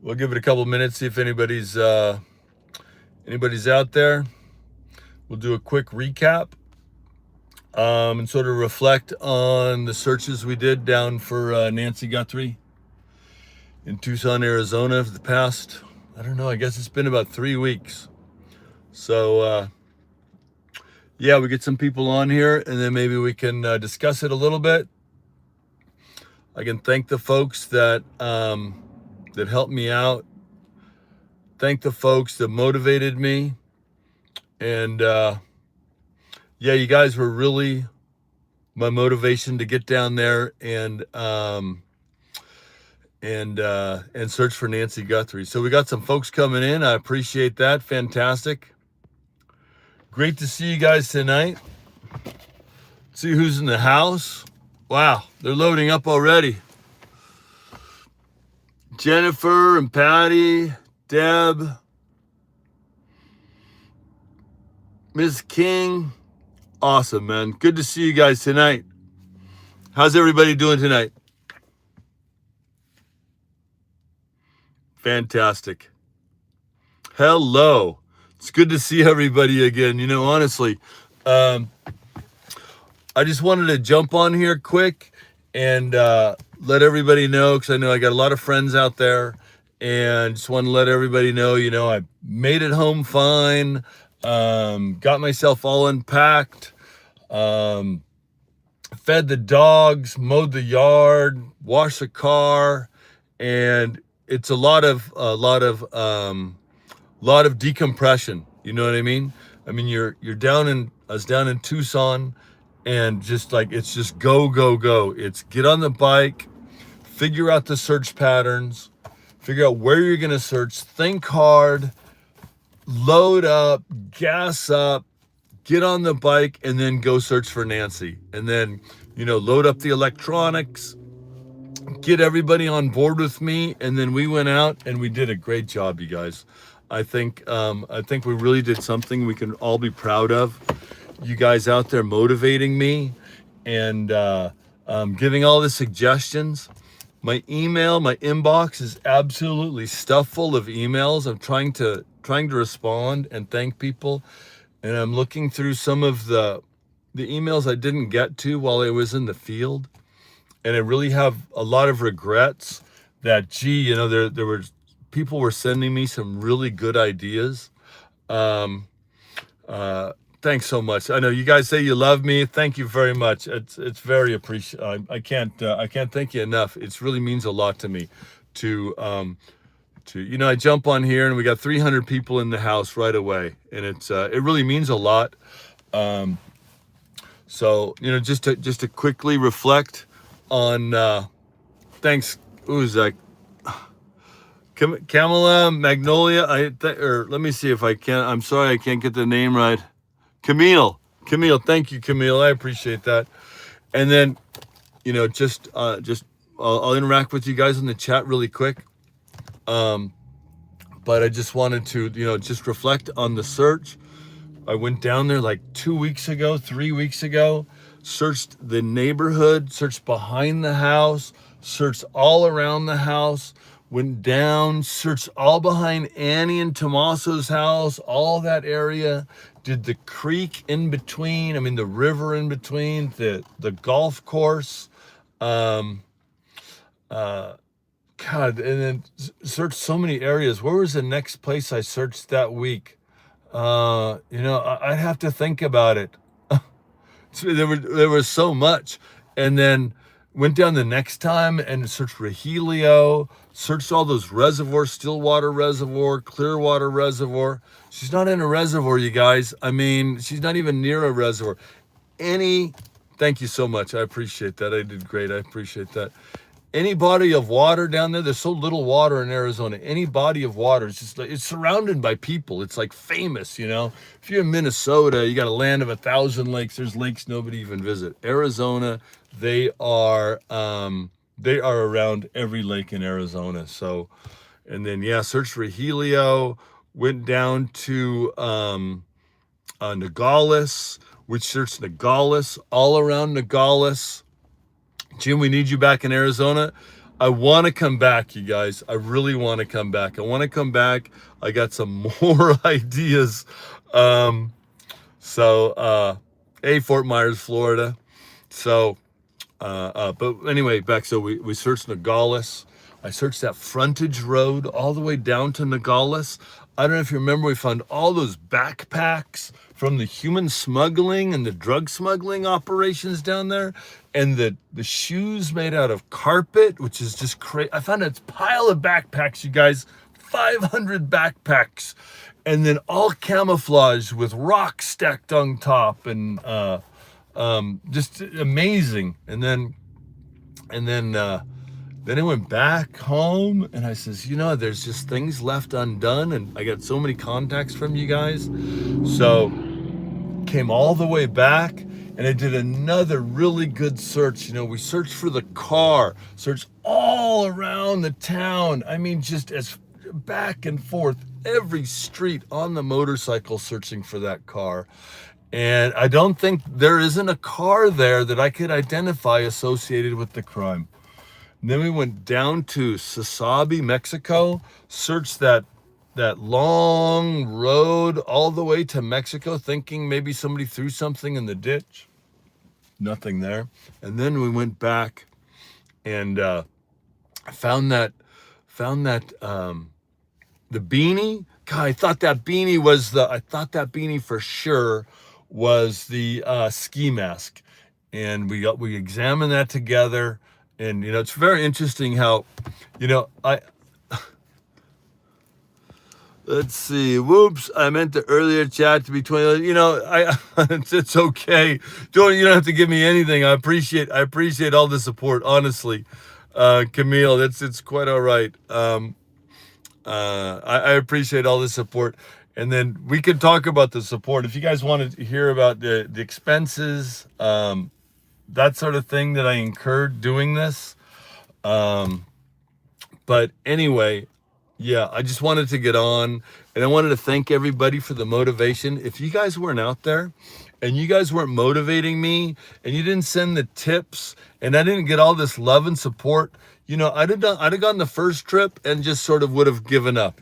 We'll give it a couple minutes, see if anybody's out there. We'll do a quick recap and sort of reflect on the searches we did down for Nancy Guthrie in Tucson, Arizona for the past, I don't know, I guess it's been about 3 weeks. So, yeah, we get some people on here and then maybe we can discuss it a little bit. I can thank the folks that helped me out. Thank the folks that motivated me. And yeah, you guys were really my motivation to get down there and search for Nancy Guthrie. So we got some folks coming in. I appreciate that. Fantastic. Great to see you guys tonight. See who's in the house. Wow, they're loading up already. Jennifer and Patty, Deb, Ms. King. Awesome, man. Good to see you guys tonight. How's everybody doing tonight? Fantastic. Hello. It's good to see everybody again. You know, honestly, I just wanted to jump on here quick and let everybody know, because I know I got a lot of friends out there, and just want to let everybody know, you know, I made it home fine, got myself all unpacked, fed the dogs, mowed the yard, washed the car, and it's a lot of decompression. You know what I mean? I mean, I was down in Tucson, and just like, it's just go, go, go. It's get on the bike, figure out the search patterns, figure out where you're going to search, think hard, load up, gas up, get on the bike, and then go search for Nancy. And then, you know, load up the electronics, get everybody on board with me. And then we went out and we did a great job, you guys. I think we really did something we can all be proud of. You guys out there motivating me and giving all the suggestions. My inbox is absolutely stuffed full of emails. I'm trying to respond and thank people, and I'm looking through some of the emails I didn't get to while I was in the field, and I really have a lot of regrets that, gee, you know, there were people were sending me some really good ideas. Thanks so much. I know you guys say you love me. Thank you very much. It's very appreciated. I can't thank you enough. It really means a lot to me to you know, I jump on here and we got 300 people in the house right away, and it really means a lot. So, you know, just to quickly reflect on thanks. Who's that? Kamala Magnolia. Or let me see if I can. I'm sorry, I can't get the name right. Camille, thank you, Camille. I appreciate that. And then, you know, I'll interact with you guys in the chat really quick. But I just wanted to, you know, just reflect on the search. I went down there like 3 weeks ago, searched the neighborhood, searched behind the house, searched all around the house, went down, searched all behind Annie and Tommaso's house, all that area, did the creek in between, I mean the river in between, the golf course, God, and then searched so many areas. Where was the next place I searched that week? You know, I'd have to think about it. There was so much. And then went down the next time and searched Rogelio, searched all those reservoirs, Stillwater Reservoir, Clearwater Reservoir. She's not in a reservoir, you guys. I mean, she's not even near a reservoir. Thank you so much. I appreciate that. I did great. I appreciate that. Any body of water down there's so little water in Arizona. Any body of water, it's just like, it's surrounded by people. It's like famous, you know. If you're in Minnesota, you got a land of 1,000 lakes. There's lakes nobody even visit. Arizona, they are around every lake in Arizona. So, and then yeah, searched for Helio. Went down to Nogales, which searched Nogales, all around Nogales. Jim, we need you back in Arizona. I want to come back, you guys. I really want to come back. I want to come back. I got some more ideas. Um, Fort Myers, Florida. So, but anyway, back. So we searched Nogales. I searched that frontage road all the way down to Nogales. I don't know if you remember, we found all those backpacks from the human smuggling and the drug smuggling operations down there, and the shoes made out of carpet, which is just crazy. I found a pile of backpacks, you guys, 500 backpacks, and then all camouflaged with rocks stacked on top, and just amazing. Then I went back home and I says, there's just things left undone, and I got so many contacts from you guys. So came all the way back and I did another really good search. We searched for the car, searched all around the town. I mean, just as back and forth, every street on the motorcycle searching for that car. And I don't think there isn't a car there that I could identify associated with the crime. And then we went down to Sasabe, Mexico, searched that long road all the way to Mexico, thinking maybe somebody threw something in the ditch. Nothing there. And then we went back and found that the beanie. God, I thought that beanie for sure was the ski mask. And we examined that together. And, it's very interesting how, let's see. Whoops. I meant the earlier chat to be 20. It's okay. You don't have to give me anything. I appreciate all the support. Honestly, Camille, it's quite all right. I appreciate all the support. And then we can talk about the support. If you guys want to hear about the expenses, that sort of thing that I incurred doing this. But anyway, yeah, I just wanted to get on, and I wanted to thank everybody for the motivation. If you guys weren't out there and you guys weren't motivating me and you didn't send the tips and I didn't get all this love and support, I'd have gone the first trip and just sort of would have given up,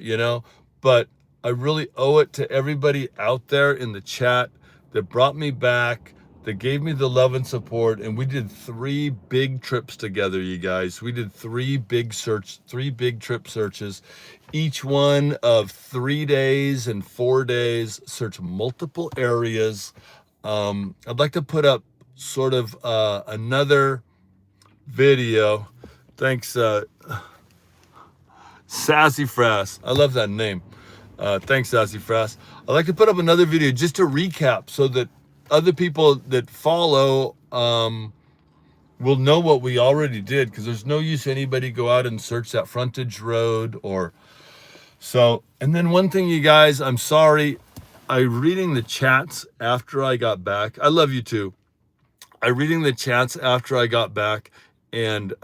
but I really owe it to everybody out there in the chat that brought me back, that gave me the love and support. And we did 3 big trips together, you guys. We did 3 big trip searches, each one of 3 days and 4 days, search multiple areas. I'd like to put up sort of another video. Thanks, Sassy Frass. I love that name. Thanks, Sassy Frass. I'd like to put up another video just to recap so that other people that follow will know what we already did, because there's no use anybody go out and search that frontage road or so. And then one thing, you guys, I'm sorry, I reading the chats after I got back. I love you too. I reading the chats after I got back, and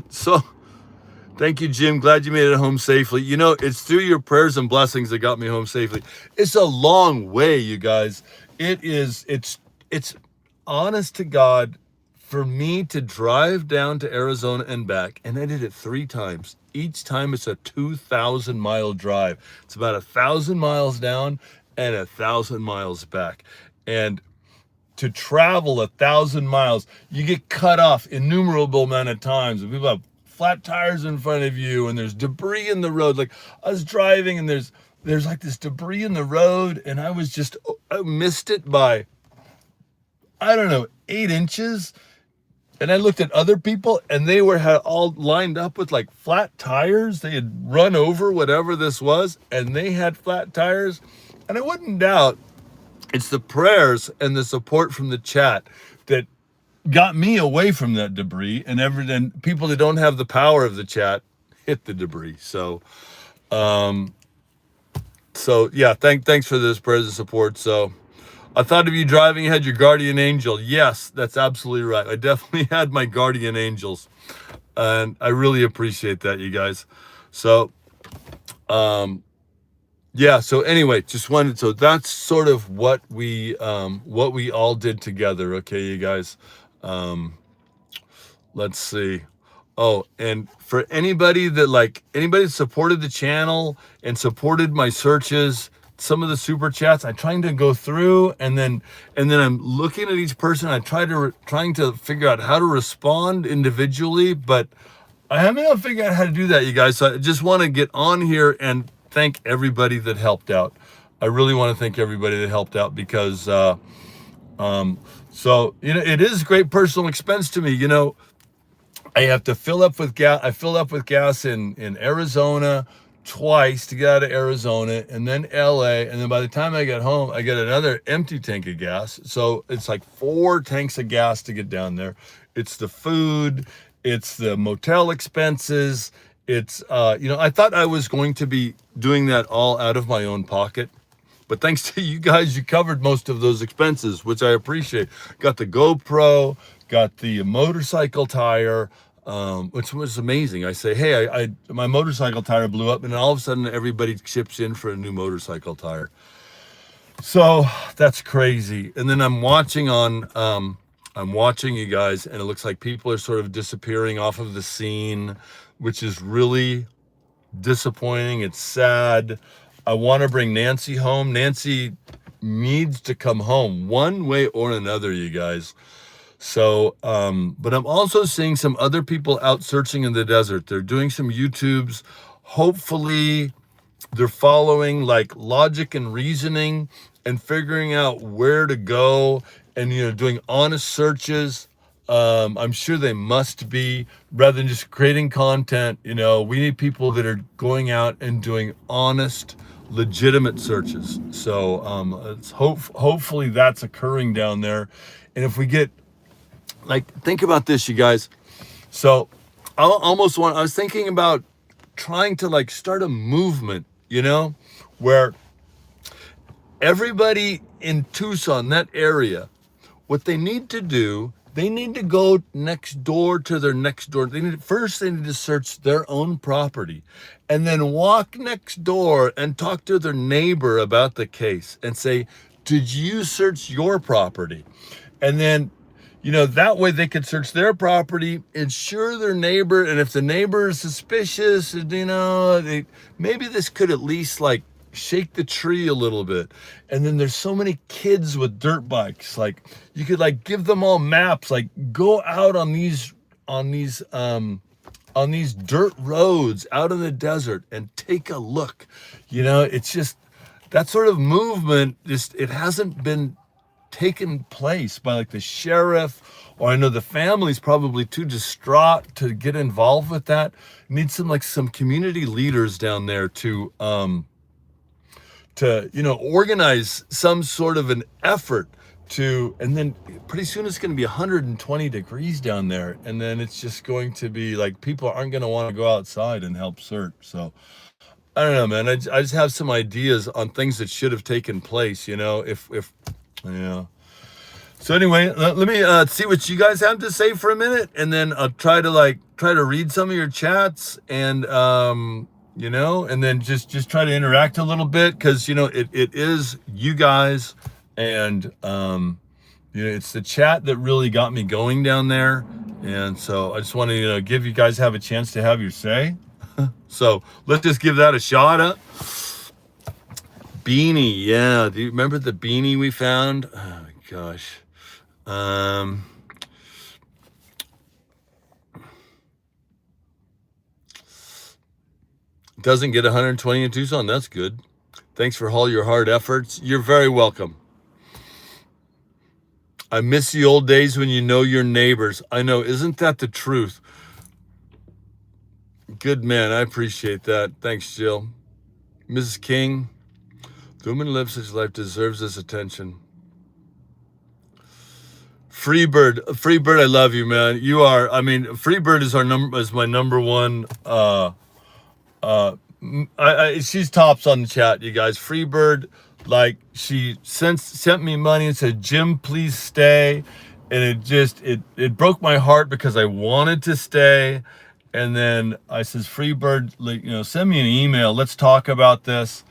so thank you, Jim. Glad you made it home safely. It's through your prayers and blessings that got me home safely. It's a long way, you guys. It's honest to God, for me to drive down to Arizona and back, and I did it 3 times. Each time it's a 2,000-mile drive. It's about 1,000 miles down and 1,000 miles back. And to travel 1,000 miles, you get cut off innumerable amount of times. People have flat tires in front of you, and there's debris in the road. Like, I was driving and there's like this debris in the road, and I missed it by, I don't know, 8 inches. And I looked at other people, and they had all lined up with like flat tires. They had run over whatever this was, and they had flat tires. And I wouldn't doubt it's the prayers and the support from the chat that got me away from that debris, and people that don't have the power of the chat hit the debris. So yeah, thanks for this prayers and support. So I thought of you driving, you had your guardian angel. Yes, that's absolutely right. I definitely had my guardian angels, and I really appreciate that, you guys. So yeah, so anyway, so that's sort of what we all did together. Okay, you guys. let's see. Oh, and for anybody that supported the channel and supported my searches, some of the super chats, I'm trying to go through and then I'm looking at each person. I trying to figure out how to respond individually, but I haven't able to figure out how to do that, you guys. So I just want to get on here and thank everybody that helped out. I really want to thank everybody that helped out because so it is great personal expense to me. I have to fill up with gas. I fill up with gas in Arizona twice to get out of Arizona, and then LA, and then by the time I get home, I get another empty tank of gas. So it's like 4 tanks of gas to get down there. It's the food, it's the motel expenses. It's I thought I was going to be doing that all out of my own pocket. But thanks to you guys, you covered most of those expenses, which I appreciate. Got the GoPro, got the motorcycle tire, which was amazing. I say, hey, my motorcycle tire blew up, and then all of a sudden everybody chips in for a new motorcycle tire. So that's crazy. And then I'm watching you guys, and it looks like people are sort of disappearing off of the scene, which is really disappointing. It's sad. I want to bring Nancy home. Nancy needs to come home one way or another, you guys. So, but I'm also seeing some other people out searching in the desert. They're doing some YouTubes. Hopefully they're following like logic and reasoning and figuring out where to go and, doing honest searches. I'm sure they must be, rather than just creating content. We need people that are going out and doing honest, legitimate searches. So it's hopefully that's occurring down there. And if we get, think about this, you guys. So I was thinking about trying to start a movement, where everybody in Tucson, that area, what they need to do, they need to go next door to their next door. They need to search their own property and then walk next door and talk to their neighbor about the case and say, did you search your property? And then, that way they could search their property, ensure their neighbor. And if the neighbor is suspicious, maybe this could at least shake the tree a little bit. And then there's so many kids with dirt bikes. You could give them all maps, go out on these dirt roads out in the desert and take a look. It's just that sort of movement, it hasn't been taken place by the sheriff, or I know the family's probably too distraught to get involved with that. Need some community leaders down there to organize some sort of an effort and then pretty soon it's going to be 120 degrees down there, and then it's just going to be people aren't going to want to go outside and help search. So I don't know, man. I just have some ideas on things that should have taken place, So anyway, let me see what you guys have to say for a minute, and then I'll try to read some of your chats and and then just try to interact a little bit, because it is you guys, and it's the chat that really got me going down there. And so I just want to give you guys have a chance to have your say. So let's just give that a shot up. Beanie, yeah, do you remember the beanie we found? Oh my gosh. Doesn't get 120 in Tucson. That's good. Thanks for all your hard efforts. You're very welcome. I miss the old days when you know your neighbors. I know. Isn't that the truth? Good man. I appreciate that. Thanks, Jill. Mrs. King, the woman who lives such life deserves this attention. Freebird, I love you, man. You are. Freebird is my number one. She's tops on the chat, you guys. Freebird, she sent me money and said, Jim, please stay. And it broke my heart because I wanted to stay. And then I says, Freebird, send me an email. Let's talk about this.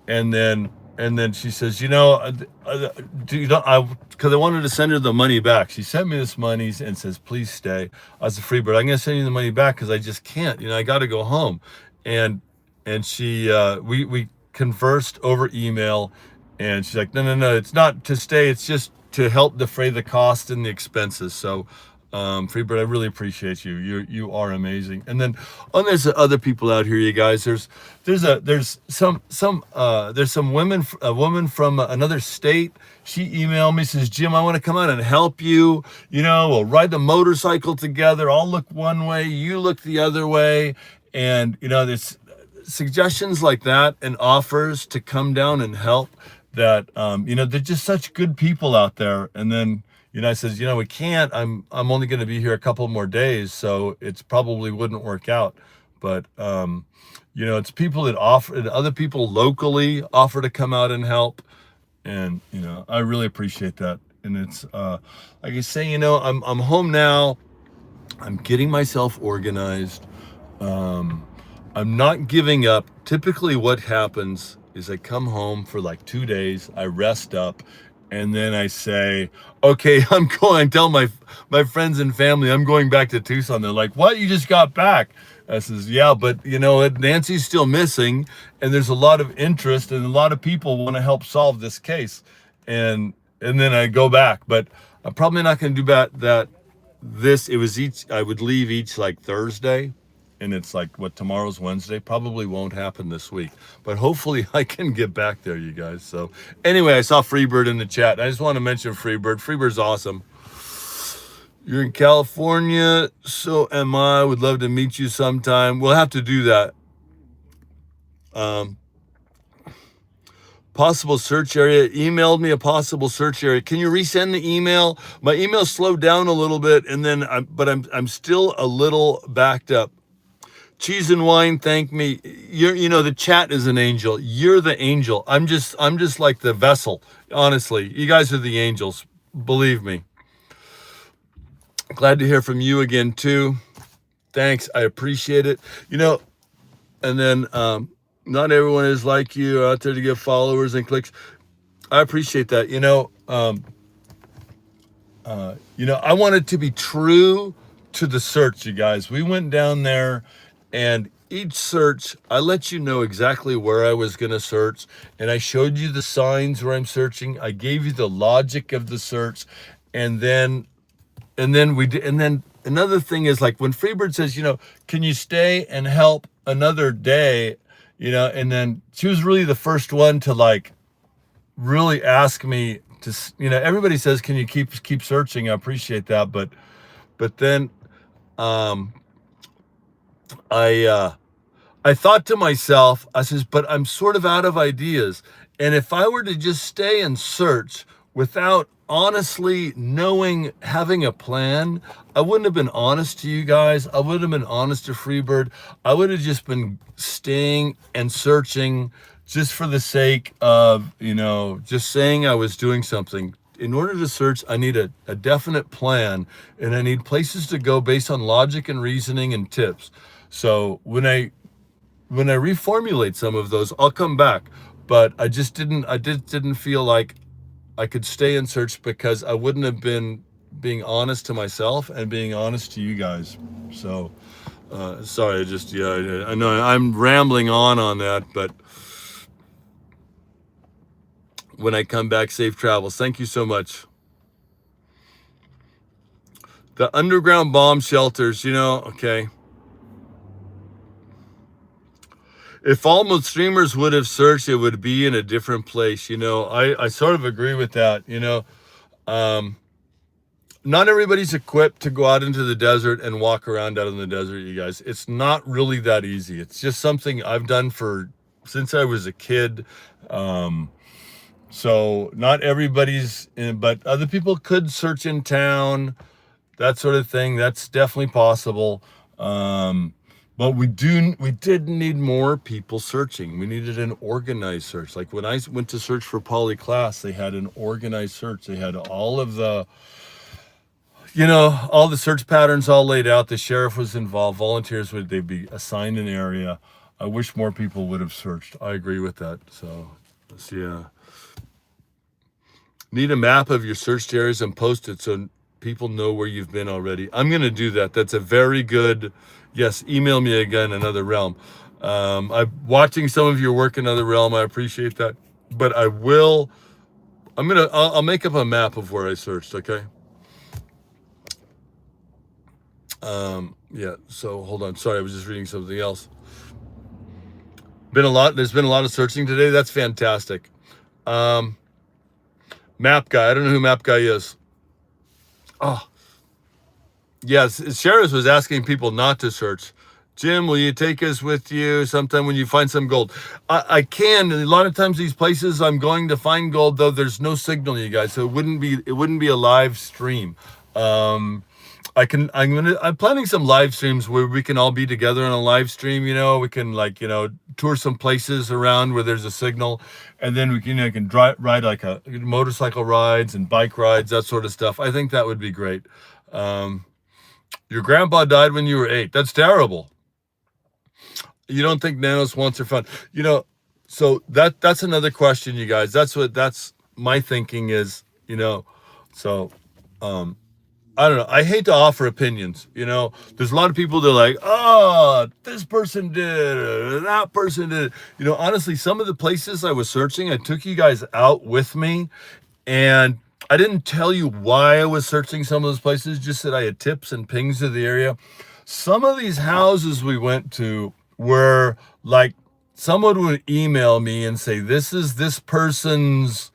And then And then she says, do you know, because I wanted to send her the money back. She sent me this money and says, please stay. I was a Freebird. I'm going to send you the money back because I just can't. I got to go home. And she, we conversed over email, and she's like, no, it's not to stay. It's just to help defray the cost and the expenses. So, Freebird, I really appreciate you. You are amazing. And then, there's other people out here, you guys. There's some women, a woman from another state. She emailed me, says, Jim, I want to come out and help you. We'll ride the motorcycle together. I'll look one way, you look the other way. And, there's suggestions like that and offers to come down and help that, they're just such good people out there. And then, I says, we can't, I'm only going to be here a couple more days, so it's probably wouldn't work out. But, it's people that offer, and other people locally offer to come out and help. And, I really appreciate that. And it's, like I say, I'm home now. I'm getting myself organized. I'm not giving up. Typically what happens is I come home for like 2 days, I rest up, and then I say, okay, I'm going, I tell my friends and family, I'm going back to Tucson. They're like, what, you just got back? I says, yeah, but Nancy's still missing, and there's a lot of interest, and a lot of people want to help solve this case. And then I go back, but I'm probably not going to do that. I would leave each like Thursday, and it's like, tomorrow's Wednesday? Probably won't happen this week, but hopefully I can get back there, you guys. So anyway, I saw Freebird in the chat. I just want to mention Freebird. Freebird's awesome. You're in California, so am I. Would love to meet you sometime. We'll have to do that. Possible search area. Emailed me a possible search area. Can you resend the email? My email slowed down a little bit, and then I'm still a little backed up. Cheese and wine, thank me. The chat is an angel. You're the angel. I'm just like the vessel. Honestly, you guys are the angels. Believe me. Glad to hear from you again too. Thanks. I appreciate it. And then not everyone is like you out there to get followers and clicks. I appreciate that. I wanted to be true to the search, you guys. We went down there, and each search, I let you know exactly where I was going to search, and I showed you the signs where I'm searching. I gave you the logic of the search, and then we did. And then another thing is, like, when Freebird says, can you stay and help another day, and then she was really the first one to like really ask me to, everybody says, can you keep searching? I appreciate that, but then I thought to myself, I says, but I'm sort of out of ideas. And if I were to just stay and search without honestly knowing, having a plan, I wouldn't have been honest to you guys. I wouldn't have been honest to Freebird. I would have just been staying and searching just for the sake of, just saying I was doing something. In order to search, I need a definite plan, and I need places to go based on logic and reasoning and tips. So when I reformulate some of those, I'll come back. But I just didn't feel like I could stay and search, because I wouldn't have been being honest to myself and being honest to you guys. So sorry, I know I'm rambling on that, but when I come back, safe travels. Thank you so much. The underground bomb shelters, okay. If all streamers would have searched, it would be in a different place. I sort of agree with that. Not everybody's equipped to go out into the desert and walk around out in the desert, you guys. It's not really that easy. It's just something I've done since I was a kid. So not everybody's, but other people could search in town, that sort of thing. That's definitely possible. But we did need more people searching. We needed an organized search. Like when I went to search for Poly Class, they had an organized search. They had all of the, all the search patterns all laid out. The sheriff was involved. Volunteers they'd be assigned an area. I wish more people would have searched. I agree with that. So Yeah. Need a map of your searched areas and post it so people know where you've been already. I'm going to do that. That's a very good, yes, email me again, Another Realm. I'm watching some of your work in Another Realm. I appreciate that. But I'll make up a map of where I searched, okay? Yeah, so hold on. Sorry, I was just reading something else. There's been a lot of searching today. That's fantastic. Map Guy. I don't know who Map Guy is. Oh, yes. Sheriff was asking people not to search. Jim, will you take us with you sometime when you find some gold? I can. A lot of times these places I'm going to find gold, though there's no signal, you guys, so it wouldn't be a live stream. I'm planning some live streams where we can all be together on a live stream. We can tour some places around where there's a signal, and then we can ride like a motorcycle rides and bike rides, that sort of stuff. I think that would be great. Your grandpa died when you were 8. That's terrible. You don't think nano swans are fun? So that's another question, you guys. That's my thinking is, so I don't know. I hate to offer opinions. There's a lot of people that are like, oh, this person did it, or that person did it. Honestly, some of the places I was searching, I took you guys out with me, and I didn't tell you why I was searching some of those places, just that I had tips and pings of the area. Some of these houses we went to were like, someone would email me and say, this is this person's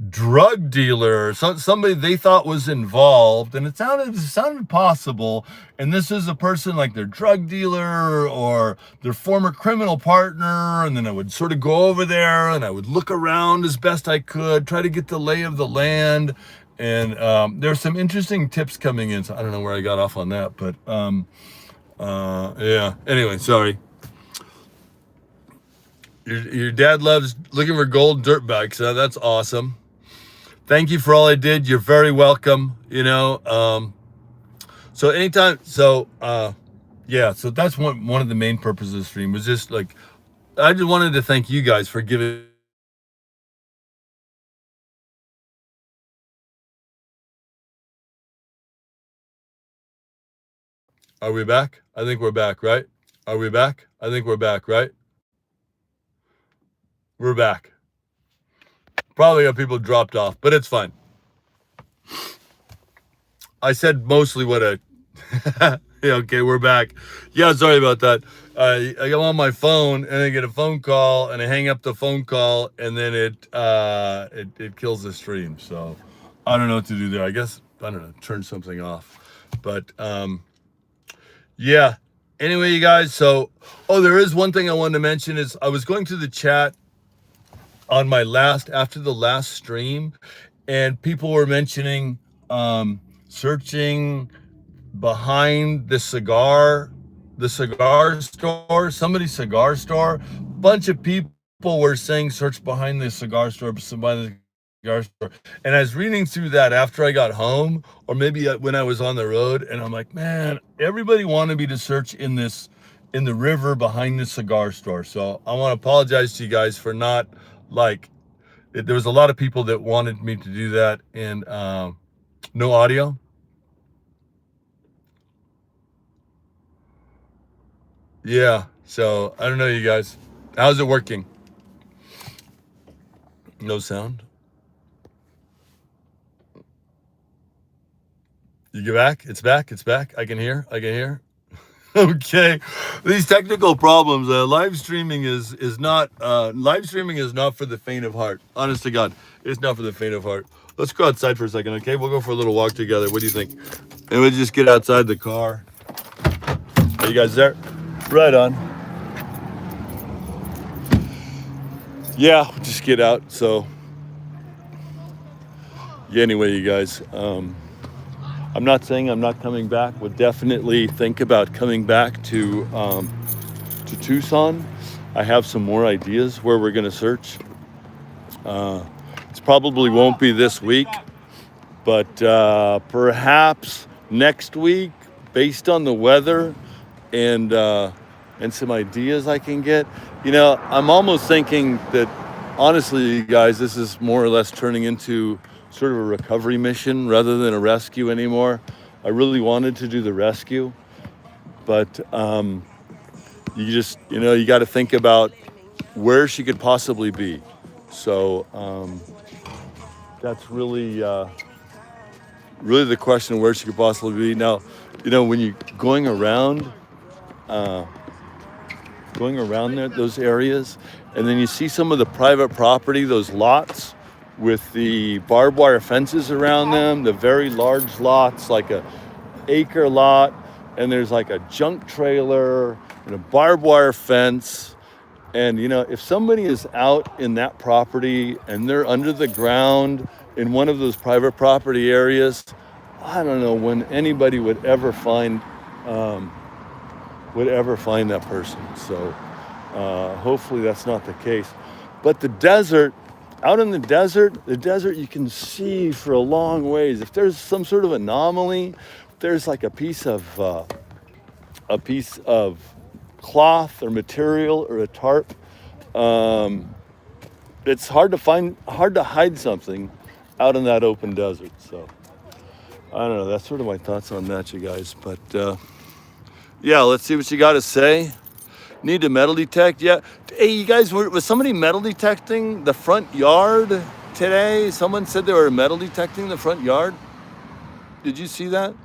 drug dealer, somebody they thought was involved, and it sounded possible, and this is a person like their drug dealer or their former criminal partner. And then I would sort of go over there and I would look around as best I could, try to get the lay of the land, and there's some interesting tips coming in, so I don't know where I got off on that, but yeah, anyway, sorry. Your dad loves looking for gold dirt bikes. That's awesome. Thank you for all I did. You're very welcome. So anytime. So yeah. So that's one of the main purposes of the stream was just like, I just wanted to thank you guys for giving. Are we back? I think we're back, right? Are we back? I think we're back, right? We're back. Probably got people dropped off, but it's fine. I said mostly what I. Yeah, okay, we're back. Yeah, sorry about that. I go on my phone and I get a phone call and I hang up the phone call and then it kills the stream. So I don't know what to do there. I guess I don't know, turn something off. But yeah. Anyway, you guys. So there is one thing I wanted to mention is I was going through the chat on after the last stream, and people were mentioning searching behind the cigar store, somebody's cigar store. Bunch of people were saying search behind the cigar store, and I was reading through that after I got home, or maybe when I was on the road, and I'm like, man, everybody wanted me to search in the river behind the cigar store. So I want to apologize to you guys for not there was a lot of people that wanted me to do that, and no audio. Yeah, so I don't know, you guys. How's it working? No sound? You get back? It's back. It's back. I can hear. Okay. These technical problems. Live streaming is not for the faint of heart. Honest to God, it's not for the faint of heart. Let's go outside for a second, okay? We'll go for a little walk together. What do you think? And we'll just get outside the car. Are you guys there? Right on. Yeah, just get out. So yeah, anyway, you guys, I'm not saying I'm not coming back. Would definitely think about coming back to Tucson. I have some more ideas where we're going to search. It probably won't be this week, but perhaps next week, based on the weather and some ideas I can get. I'm almost thinking that honestly, you guys, this is more or less turning into sort of a recovery mission rather than a rescue anymore. I really wanted to do the rescue, but you got to think about where she could possibly be. So that's really the question, where she could possibly be. Now, when you're going around there, those areas, and then you see some of the private property, those lots with the barbed wire fences around them, the very large lots, like a acre lot, and there's like a junk trailer and a barbed wire fence. And if somebody is out in that property and they're under the ground in one of those private property areas, I don't know when anybody would ever find that person. So hopefully that's not the case. But out in the desert, you can see for a long ways. If there's some sort of anomaly, if there's like a piece of cloth or material or a tarp, it's hard to hide something out in that open desert. So I don't know, that's sort of my thoughts on that, you guys. But yeah, let's see what you got to say. Need to metal detect? Yeah. Hey, you guys, was somebody metal detecting the front yard today? Someone said they were metal detecting the front yard. Did you see that?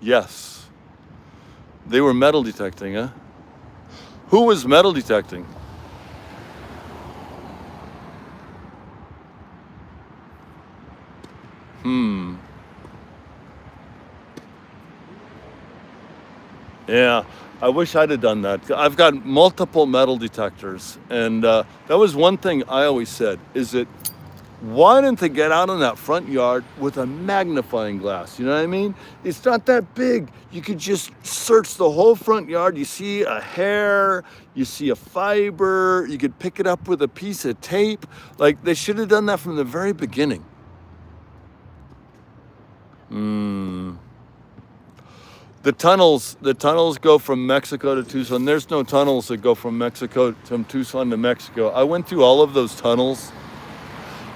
Yes. They were metal detecting, huh? Who was metal detecting? Yeah, I wish I'd have done that. I've got multiple metal detectors, and that was one thing I always said, is that why didn't they get out in that front yard with a magnifying glass? You know what I mean? It's not that big. You could just search the whole front yard. You see a hair, you see a fiber, you could pick it up with a piece of tape. Like, they should have done that from the very beginning. The tunnels go from Mexico to Tucson. There's no tunnels that go from Tucson to Mexico. I went through all of those tunnels.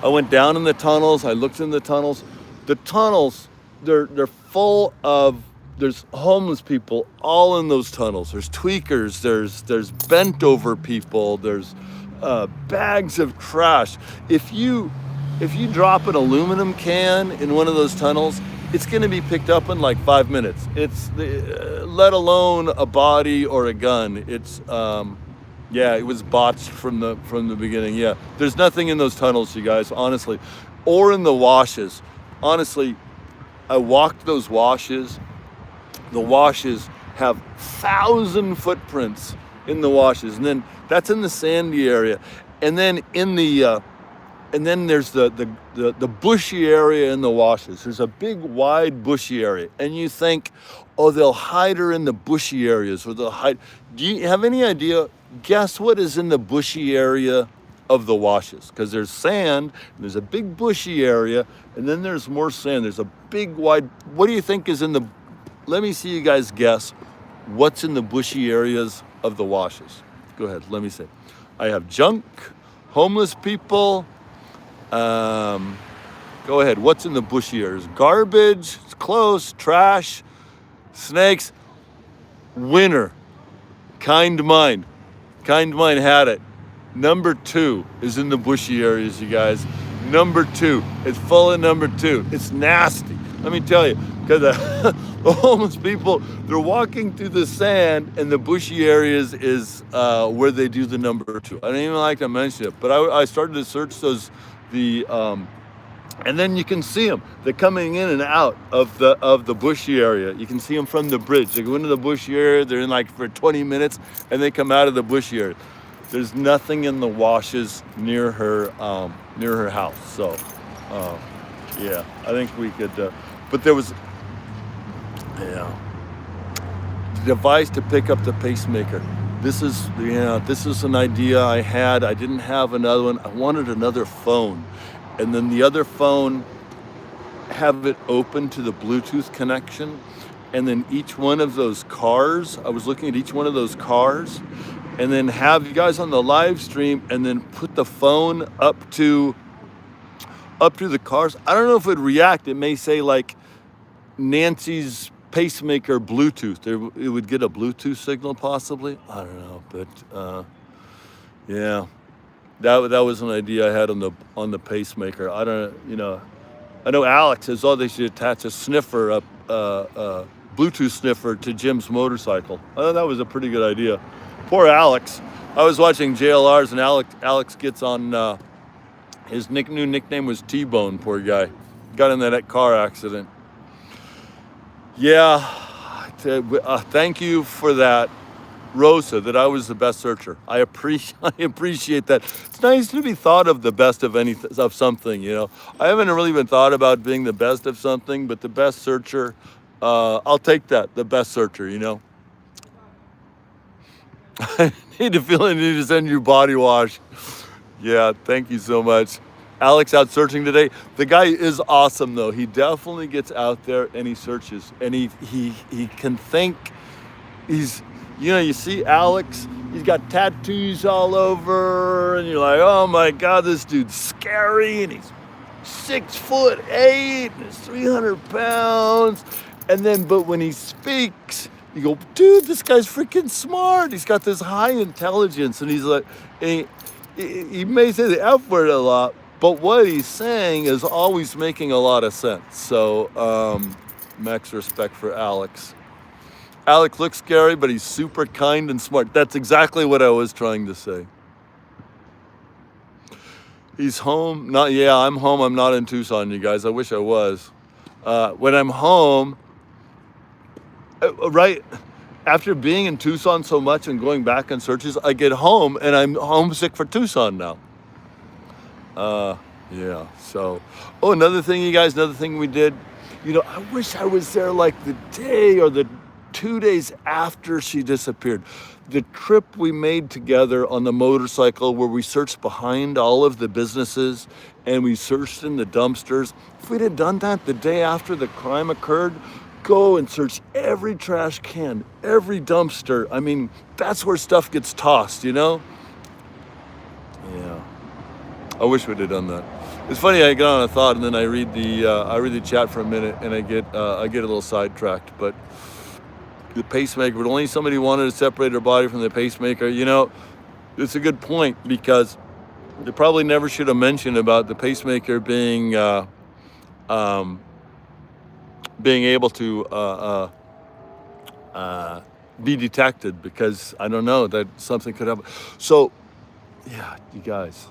I went down in the tunnels. I looked in the tunnels. The tunnels, they're full of, there's homeless people all in those tunnels. There's tweakers. There's bent over people. There's bags of trash. If you drop an aluminum can in one of those tunnels, it's going to be picked up in like 5 minutes. Let alone a body or a gun. It was botched from the beginning. Yeah, there's nothing in those tunnels, you guys, honestly, or in the washes. Honestly, I walked those washes. The washes have 1,000 footprints in the washes, and then that's in the sandy area, and then and then there's the bushy area in the washes. There's a big, wide, bushy area. And you think, oh, they'll hide her in the bushy areas, or they'll hide. Do you have any idea? Guess what is in the bushy area of the washes? Because there's sand, and there's a big bushy area, and then there's more sand. There's a big, wide, what do you think is in the, let me see you guys guess what's in the bushy areas of the washes. Go ahead, let me see. I have junk, homeless people. Go ahead. What's in the bushy areas? Garbage. It's close. Trash. Snakes. Winner. Kind mind. Kind mind had it. Number 2 is in the bushy areas, you guys. Number 2. It's full of number 2. It's nasty. Let me tell you, because the homeless people, they're walking through the sand, and the bushy areas is where they do the number 2. I don't even like to mention it, but I started to search and then you can see them. They're coming in and out of the bushy area. You can see them from the bridge. They go into the bushy area. They're in like for 20 minutes, and they come out of the bushy area. There's nothing in the washes near her house. So, yeah, I think we could. But there was, the device to pick up the pacemaker. This is an idea I had. I didn't have another one. I wanted another phone, and then the other phone, have it open to the Bluetooth connection, and then each one of those cars, I was looking at each one of those cars, and then have you guys on the live stream, and then put the phone up to the cars. I don't know if it would react. It may say like Nancy's pacemaker Bluetooth. It would get a Bluetooth signal possibly. I don't know, but yeah, that was an idea I had on the pacemaker. I don't, I know Alex says, oh, they should attach a sniffer, Bluetooth sniffer to Jim's motorcycle. I thought that was a pretty good idea. Poor Alex. I was watching JLRs, and Alex gets on. His new nickname was T-Bone. Poor guy, got in that car accident. Yeah, thank you for that, Rosa. That I was the best searcher. I appreciate that. It's nice to be thought of the best of something. I haven't really been thought about being the best of something, but the best searcher. I'll take that. The best searcher. I need to send you body wash. Yeah, thank you so much. Alex out searching today. The guy is awesome though. He definitely gets out there and he searches, and he can think. He's, you see Alex, he's got tattoos all over, and you're like, oh my God, this dude's scary, and he's 6'8" and he's 300 pounds. And then, but when he speaks, you go, dude, this guy's freaking smart. He's got this high intelligence, and he's like, he may say the F word a lot, but what he's saying is always making a lot of sense. So, max respect for Alex. Alex looks scary, but he's super kind and smart. That's exactly what I was trying to say. He's home. I'm home. I'm not in Tucson, you guys. I wish I was. When I'm home, right after being in Tucson so much and going back on searches, I get home and I'm homesick for Tucson now. Yeah. So, another thing, you guys, another thing we did, I wish I was there like the day or the 2 days after she disappeared. The trip we made together on the motorcycle where we searched behind all of the businesses and we searched in the dumpsters. If we'd have done that the day after the crime occurred, go and search every trash can, every dumpster. I mean, that's where stuff gets tossed, Yeah. I wish we'd have done that. It's funny, I get on a thought and then I read the chat for a minute and I get a little sidetracked. But the pacemaker, but only somebody wanted to separate her body from the pacemaker. It's a good point, because they probably never should have mentioned about the pacemaker being able to be detected, because I don't know, that something could happen. So, yeah, you guys,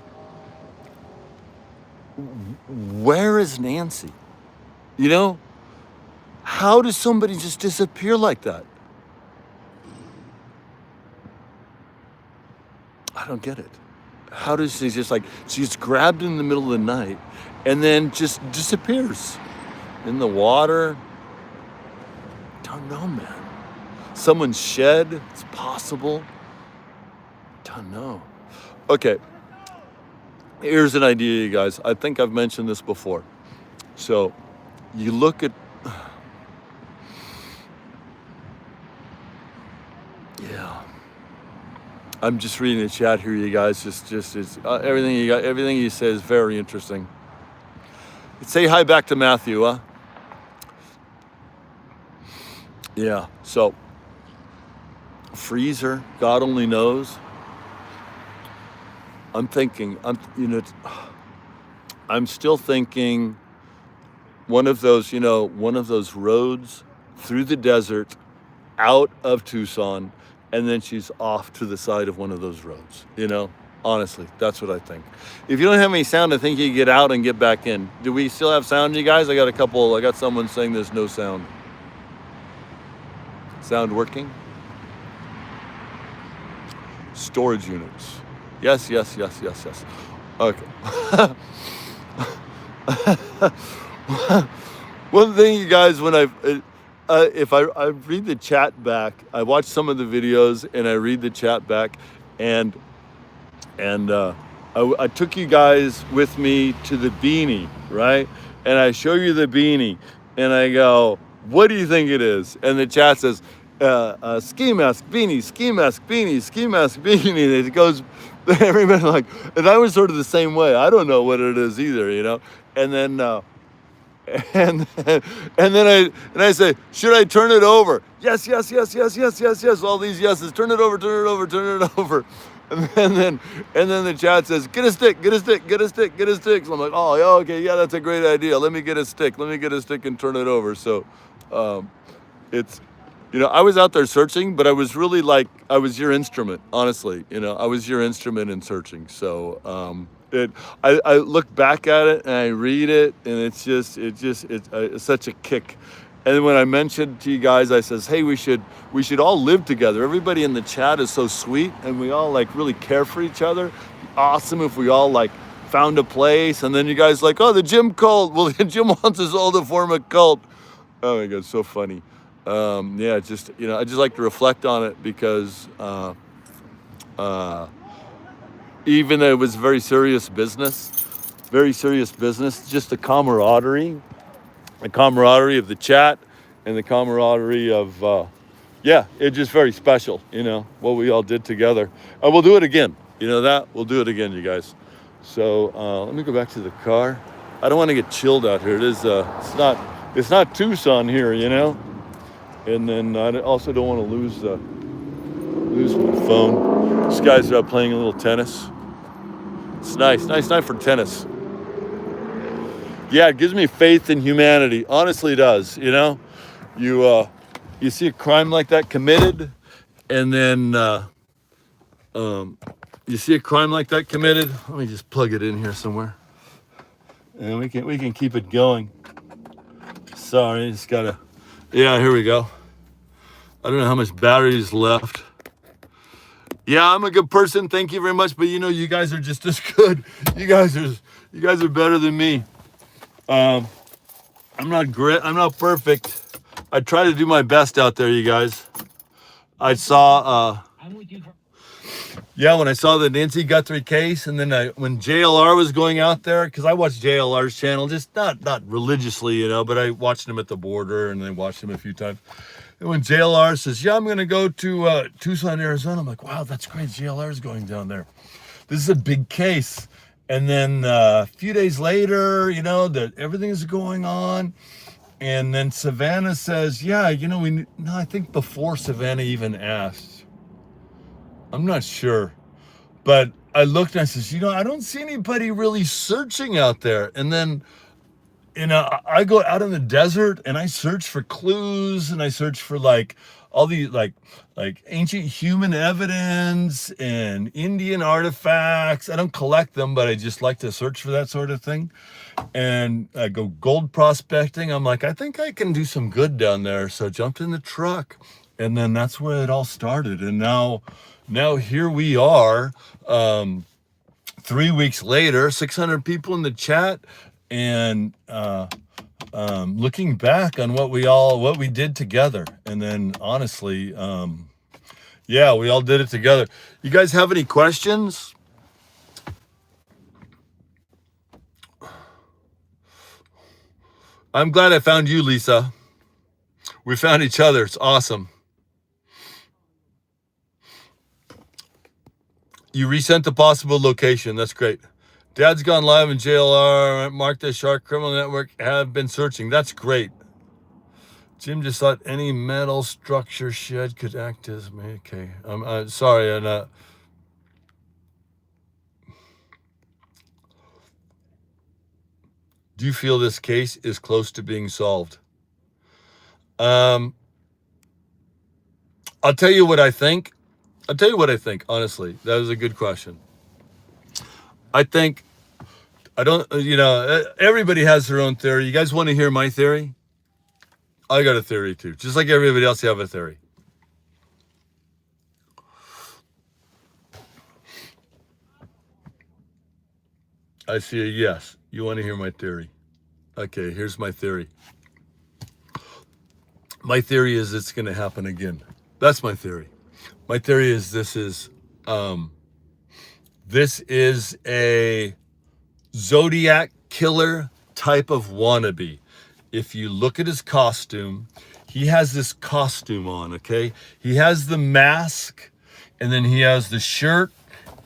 where is Nancy? How does somebody just disappear like that? I don't get it. How does she just she's grabbed in the middle of the night and then just disappears in the water? Don't know, man. Someone's shed, it's possible. Don't know. Okay, here's an idea, you guys. I think I've mentioned this before. So you look at, yeah. I'm just reading the chat here, you guys. Just it's, everything you say is very interesting. Say hi back to Matthew, huh? Yeah. So freezer, God only knows. I'm still thinking one of those roads through the desert out of Tucson, and then she's off to the side of one of those roads, honestly, that's what I think. If you don't have any sound, I think you get out and get back in. Do we still have sound, you guys? I got someone saying there's no sound. Sound working? Storage units. Yes. Okay. One thing, you guys, when if I read the chat back, I watch some of the videos and I read the chat back, and I took you guys with me to the beanie, right? And I show you the beanie and I go, What do you think it is? And the chat says, ski mask, beanie, ski mask, beanie, ski mask, beanie. And it goes, everybody like, and I was sort of the same way. I don't know what it is either, you know? And then, and I say, should I turn it over? Yes, yes, yes, yes, yes, yes, yes. All these yeses. Turn it over, turn it over, turn it over. And then the chat says, get a stick, get a stick, get a stick, get a stick. So I'm like, oh, yeah, okay, yeah, that's a great idea. Let me get a stick and turn it over. So it's, I was out there searching, but I was really like, I was your instrument, honestly. I was your instrument in searching. So I look back at it and I read it, and it's such a kick. And when I mentioned to you guys, I says, hey, we should all live together. Everybody in the chat is so sweet, and we all like really care for each other. Awesome if we all like found a place. And then you guys like, oh, the gym cult. Well, the gym wants us all to form a cult. Oh my God, so funny. I just like to reflect on it because even though it was very serious business, just the camaraderie of the chat and the camaraderie of, it's just very special, what we all did together. And we'll do it again, we'll do it again, you guys. So let me go back to the car. I don't want to get chilled out here. It is, it's not Tucson here, And then I also don't want to lose my phone. These guys are playing a little tennis. It's nice night for tennis. Yeah, it gives me faith in humanity. Honestly, it does. You see a crime like that committed, and then you see a crime like that committed. Let me just plug it in here somewhere, and we can keep it going. Sorry, just gotta. Yeah, here we go. I don't know how much battery is left. Yeah, I'm a good person. Thank you very much. But you guys are just as good. You guys are better than me. I'm not great. I'm not perfect. I try to do my best out there, you guys. I saw, when I saw the Nancy Guthrie case, and then when JLR was going out there, because I watched JLR's channel, just not religiously, but I watched him at the border, and I watched him a few times. And when JLR says, yeah, I'm going to go to Tucson, Arizona, I'm like, wow, that's great. JLR is going down there. This is a big case. And then a few days later, everything is going on. And then Savannah says, yeah, I think before Savannah even asked. I'm not sure. But I looked and I says, I don't see anybody really searching out there. And then, I go out in the desert and I search for clues, and I search for like all these like ancient human evidence and Indian artifacts. I don't collect them, but I just like to search for that sort of thing. And I go gold prospecting. I'm like, I think I can do some good down there. So I jumped in the truck, and then that's where it all started. And now here we are, 3 weeks later, 600 people in the chat, and looking back on what we did together. And then honestly, we all did it together. You guys have any questions? I'm glad I found you, Lisa. We found each other. It's awesome. You resent the possible location. That's great. Dad's gone live in JLR. Mark the Shark Criminal Network have been searching. That's great. Jim just thought any metal structure shed could act as me. Okay. Sorry. Do you feel this case is close to being solved? I'll tell you what I think. Honestly, that was a good question. Everybody has their own theory. You guys want to hear my theory? I got a theory too. Just like everybody else, you have a theory. I see a yes. You want to hear my theory? Okay, here's my theory. My theory is it's going to happen again. That's my theory. My theory is this is a Zodiac killer type of wannabe. if you look at his costume, he has this costume on, okay? He has the mask, and then he has the shirt,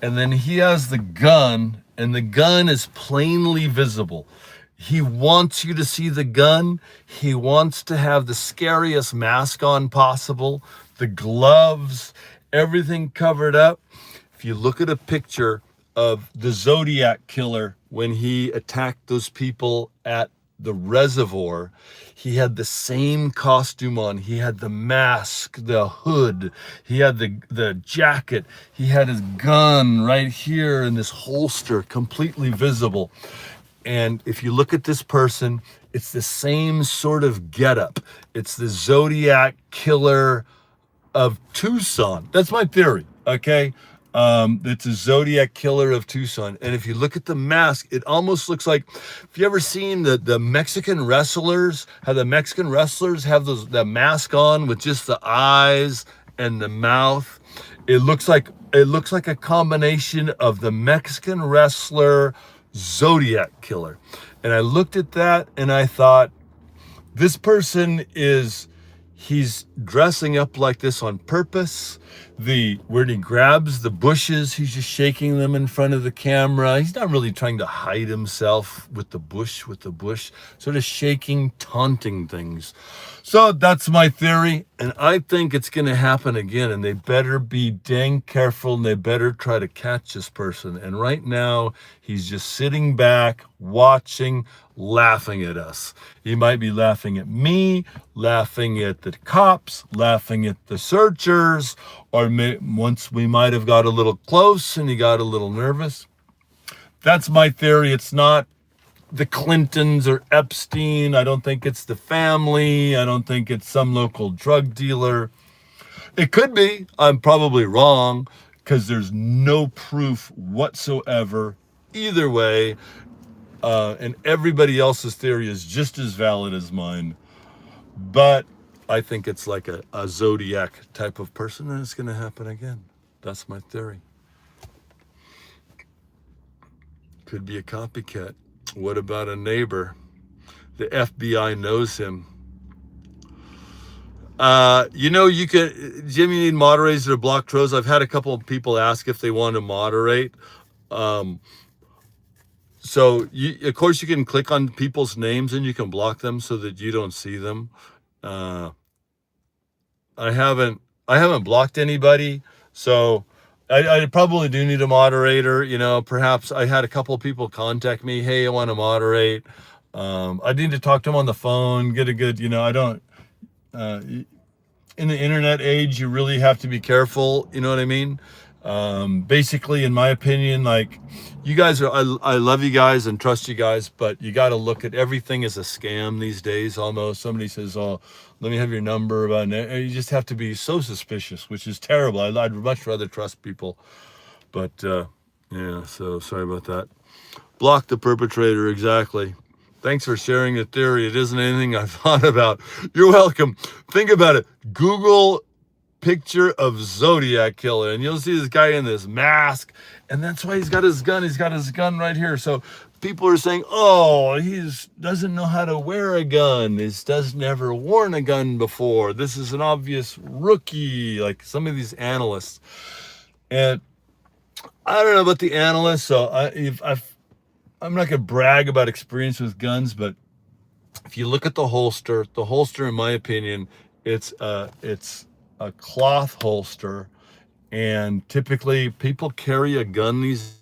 and then he has the gun, and the gun is plainly visible. He wants you to see the gun. He wants to have the scariest mask on possible, the gloves, everything covered up. If you look at a picture of the Zodiac killer when he attacked those people at the reservoir, he had the same costume on. He had the mask, the hood, he had the jacket, he had his gun right here in this holster, completely visible. And if you look at this person, it's the same sort of getup. It's the Zodiac killer of Tucson. That's my theory, okay? It's a Zodiac killer of Tucson. And if you look at the mask, it almost looks like, if you ever seen the Mexican wrestlers, how the Mexican wrestlers have the mask on with just the eyes and the mouth. It looks like a combination of the Mexican wrestler Zodiac killer. And I looked at that and I thought, this person he's dressing up like this on purpose. When he grabs the bushes, he's just shaking them in front of the camera. He's not really trying to hide himself with the bush, sort of shaking, taunting things. So that's my theory, and I think it's going to happen again, and they better be dang careful, and they better try to catch this person. And right now, he's just sitting back, watching, laughing at us. He might be laughing at me, laughing at the cops, laughing at the searchers, or once we might have got a little close and he got a little nervous. That's my theory. It's not the Clintons or Epstein. I don't think it's the family. I don't think it's some local drug dealer. It could be. I'm probably wrong because there's no proof whatsoever either way. And everybody else's theory is just as valid as mine. But I think it's like a Zodiac type of person, and it's going to happen again. That's my theory. Could be a copycat. What about a neighbor? The FBI knows him. You can, Jim, you need moderators to block trolls. I've had a couple of people ask if they want to moderate. So of course you can click on people's names and you can block them so that you don't see them. I haven't blocked anybody, so I probably do need a moderator. Perhaps I had a couple of people contact me. Hey, I want to moderate. I need to talk to them on the phone, get a good, I don't, in the internet age, you really have to be careful. You know what I mean? Basically, in my opinion, like, you guys I love you guys and trust you guys, but you got to look at everything as a scam these days. Almost somebody says, "Oh, let me have your number." You just have to be so suspicious, which is terrible. I'd much rather trust people, but yeah. So sorry about that. Block the perpetrator. Exactly. Thanks for sharing the theory. It isn't anything I've thought about. You're welcome. Think about it. Google picture of Zodiac killer, and you'll see this guy in this mask, and that's why he's got his gun. He's got his gun right here. So people are saying, "Oh, he doesn't know how to wear a gun. He's never worn a gun before. This is an obvious rookie," like some of these analysts. And I don't know about the analysts, so I'm not gonna brag about experience with guns, but if you look at the holster, in my opinion, it's a cloth holster, and typically people carry a gun these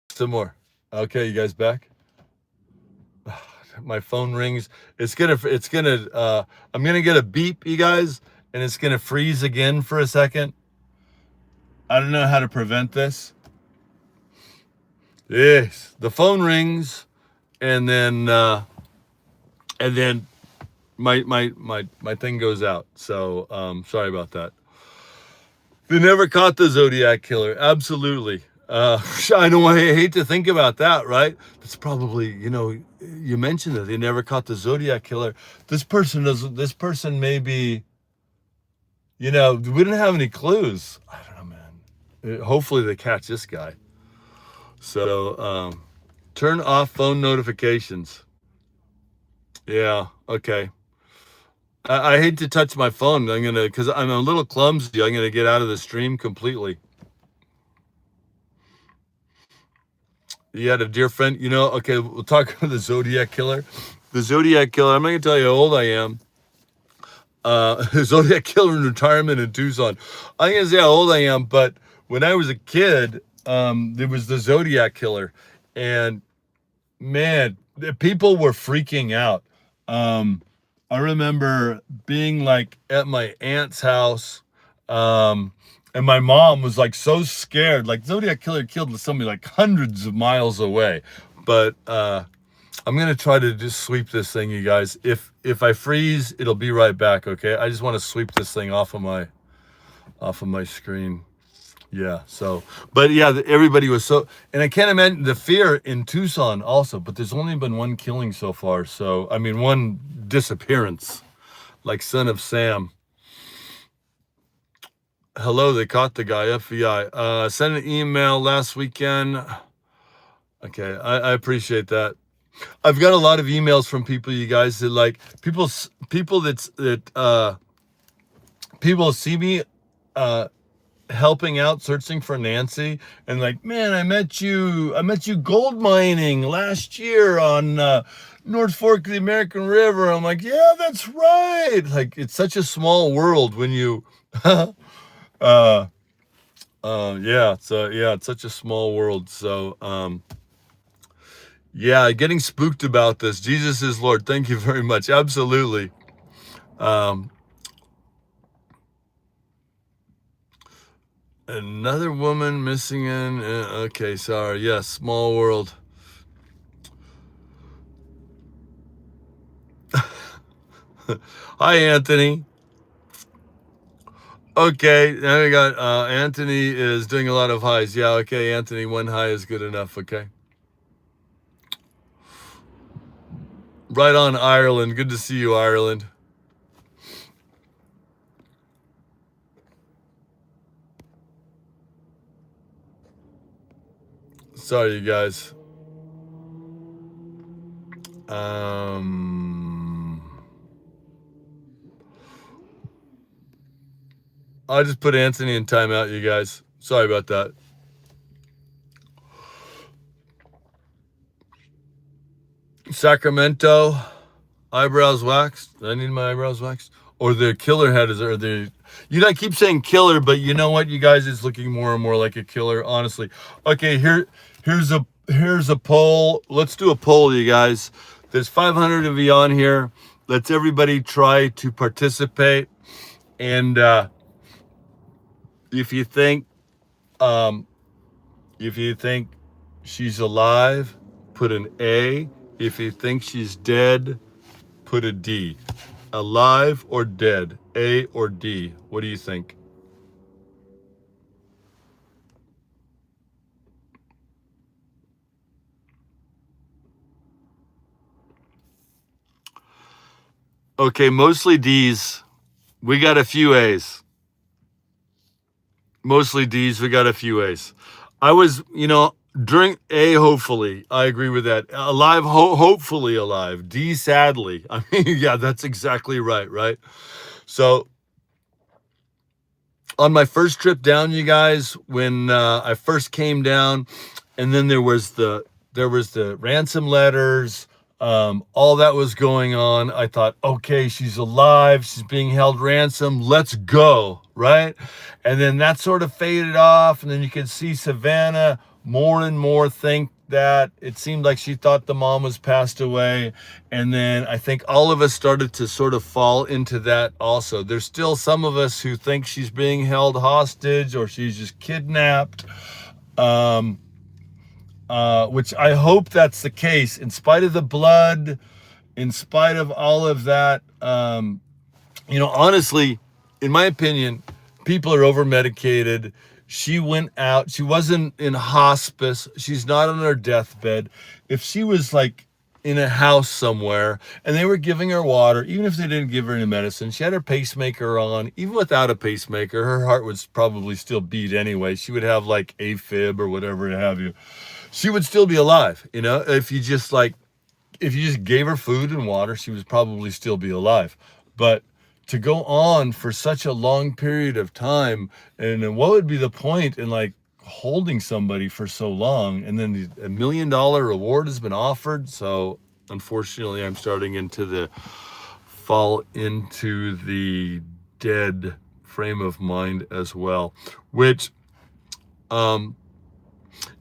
some more. Okay, you guys back? My phone rings. I'm gonna get a beep, you guys, and it's gonna freeze again for a second. I don't know how to prevent this. Yes, the phone rings, and then my thing goes out. So sorry about that. They never caught the Zodiac killer. Absolutely. I know, I hate to think about that, right? That's probably, you mentioned that they never caught the Zodiac killer. This person may be, we didn't have any clues. I don't know, man. Hopefully they catch this guy. So, turn off phone notifications. Yeah, okay. I hate to touch my phone. Because I'm a little clumsy, I'm gonna get out of the stream completely. You had a dear friend, okay, we'll talk about the Zodiac killer. The Zodiac killer, I'm not gonna tell you how old I am. Zodiac killer in retirement in Tucson. I'm gonna say how old I am, but when I was a kid, there was the Zodiac killer, and man, people were freaking out. I remember being like at my aunt's house, and my mom was like so scared. Like Zodiac killer killed somebody like hundreds of miles away. But I'm gonna try to just sweep this thing, you guys. If I freeze, it'll be right back. Okay, I just want to sweep this thing off of my screen. Yeah. So, but yeah, everybody was so, and I can't imagine the fear in Tucson also. But there's only been one killing so far. So I mean, one disappearance, like Son of Sam. Hello, they caught the guy. FBI. Sent an email last weekend. Okay, I appreciate that. I've got a lot of emails from people, you guys, that like people see me helping out, searching for Nancy, and like, man, I met you gold mining last year on North Fork of the American River. I'm like, yeah, that's right. Like, it's such a small world when you yeah, so yeah, it's such a small world. So yeah, getting spooked about this. Jesus is Lord. Thank you very much. Absolutely. Another woman missing in, okay, sorry. Yes, small world. Hi, Anthony. Okay, now we got Anthony is doing a lot of highs. Yeah, okay, Anthony, one high is good enough, okay. Right on, Ireland. Good to see you, Ireland. Sorry, you guys. I just put Anthony in timeout, you guys. Sorry about that. Sacramento, eyebrows waxed. I need my eyebrows waxed. Or the killer head I keep saying killer, but you know what, you guys, it's looking more and more like a killer, honestly. Okay, here's a poll. Let's do a poll, you guys. There's 500 of you on here. Let's everybody try to participate. And if you think she's alive, put an A. If you think she's dead, put a D. Alive or dead? A or D? What do you think? Okay, mostly D's. We got a few A's. Mostly D's. We got a few A's. I was, during A, hopefully. I agree with that. Alive, hopefully alive. D, sadly. I mean, yeah, that's exactly right? So, on my first trip down, you guys, when I first came down, and then there was the ransom letters, all that was going on. I thought, okay, she's alive, she's being held ransom, let's go, right? And then that sort of faded off, and then you could see Savannah more and more think that it seemed like she thought the mom was passed away. And then I think all of us started to sort of fall into that also. There's still some of us who think she's being held hostage or she's just kidnapped, which I hope that's the case. In spite of the blood, in spite of all of that, honestly, in my opinion, people are over medicated. She went out. She wasn't in hospice. She's not on her deathbed. If she was like in a house somewhere and they were giving her water, even if they didn't give her any medicine, she had her pacemaker on. Even without a pacemaker, her heart would probably still beat anyway. She would have like AFib or whatever have you. She would still be alive, you know, if you just gave her food and water, she would probably still be alive. But to go on for such a long period of time, and then what would be the point in like holding somebody for so long? And then $1 million reward has been offered. So unfortunately, I'm starting fall into the dead frame of mind as well, which,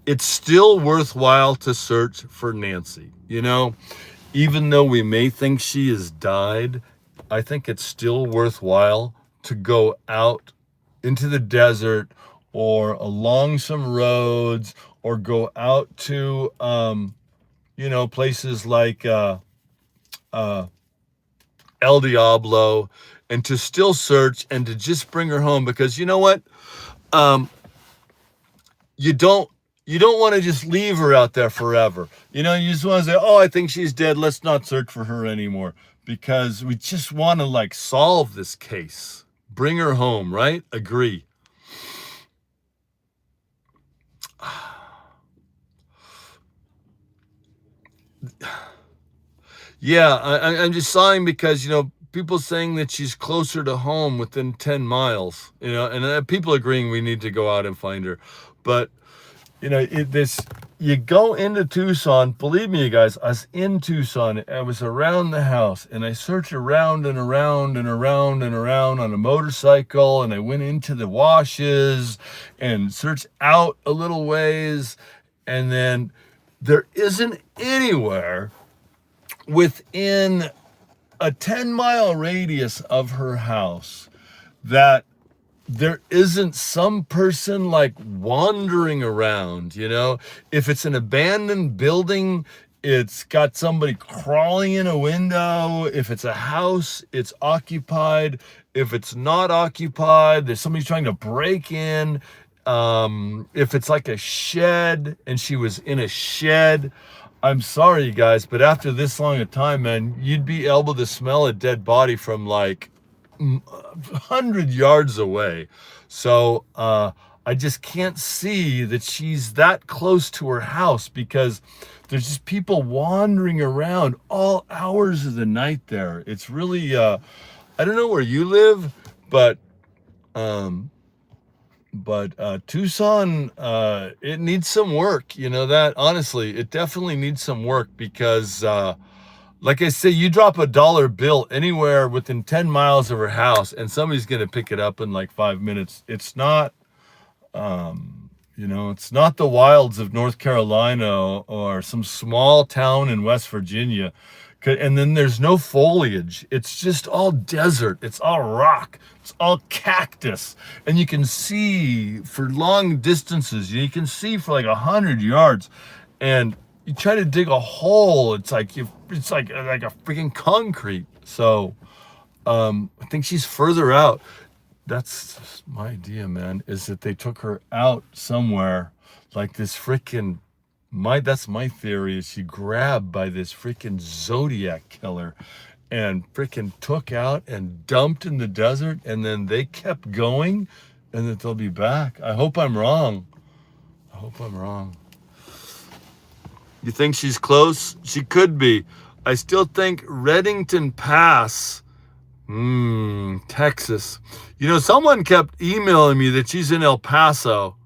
it's still worthwhile to search for Nancy. You know, even though we may think she has died, I think it's still worthwhile to go out into the desert or along some roads or go out to, places like El Diablo, and to still search and to just bring her home, because you know what? You don't want to just leave her out there forever. You know, you just want to say, oh, I think she's dead. Let's not search for her anymore, because we just want to like solve this case. Bring her home, right? Agree. Yeah, I'm just sighing because, people saying that she's closer to home within 10 miles, and people agreeing we need to go out and find her. But, you go into Tucson, believe me, you guys, I was in Tucson, I was around the house, and I searched around and around and around and around on a motorcycle, and I went into the washes and searched out a little ways, and then there isn't anywhere within a 10-mile radius of her house that there isn't some person like wandering around. If it's an abandoned building, it's got somebody crawling in a window. If it's a house, it's occupied. If it's not occupied, there's somebody trying to break in. If it's like a shed and she was in a shed, I'm sorry, you guys, but after this long a time, man, you'd be able to smell a dead body from like 100 yards away. So I just can't see that she's that close to her house, because there's just people wandering around all hours of the night there. It's really, I don't know where you live, but Tucson, it needs some work, that honestly, it definitely needs some work, because, like I say, you drop a dollar bill anywhere within 10 miles of her house and somebody's going to pick it up in like 5 minutes. It's not, it's not the wilds of North Carolina or some small town in West Virginia. And then there's no foliage. It's just all desert. It's all rock. It's all cactus. And you can see for long distances. You can see for like 100 yards. And you try to dig a hole. It's like a freaking concrete. So I think she's further out. That's my idea, man, is that they took her out somewhere like this freaking... That's my theory, is she grabbed by this freaking Zodiac killer and freaking took out and dumped in the desert, and then they kept going, and that they'll be back. I hope I'm wrong. You think she's close? She could be. I still think Reddington Pass, Texas. Someone kept emailing me that she's in El Paso.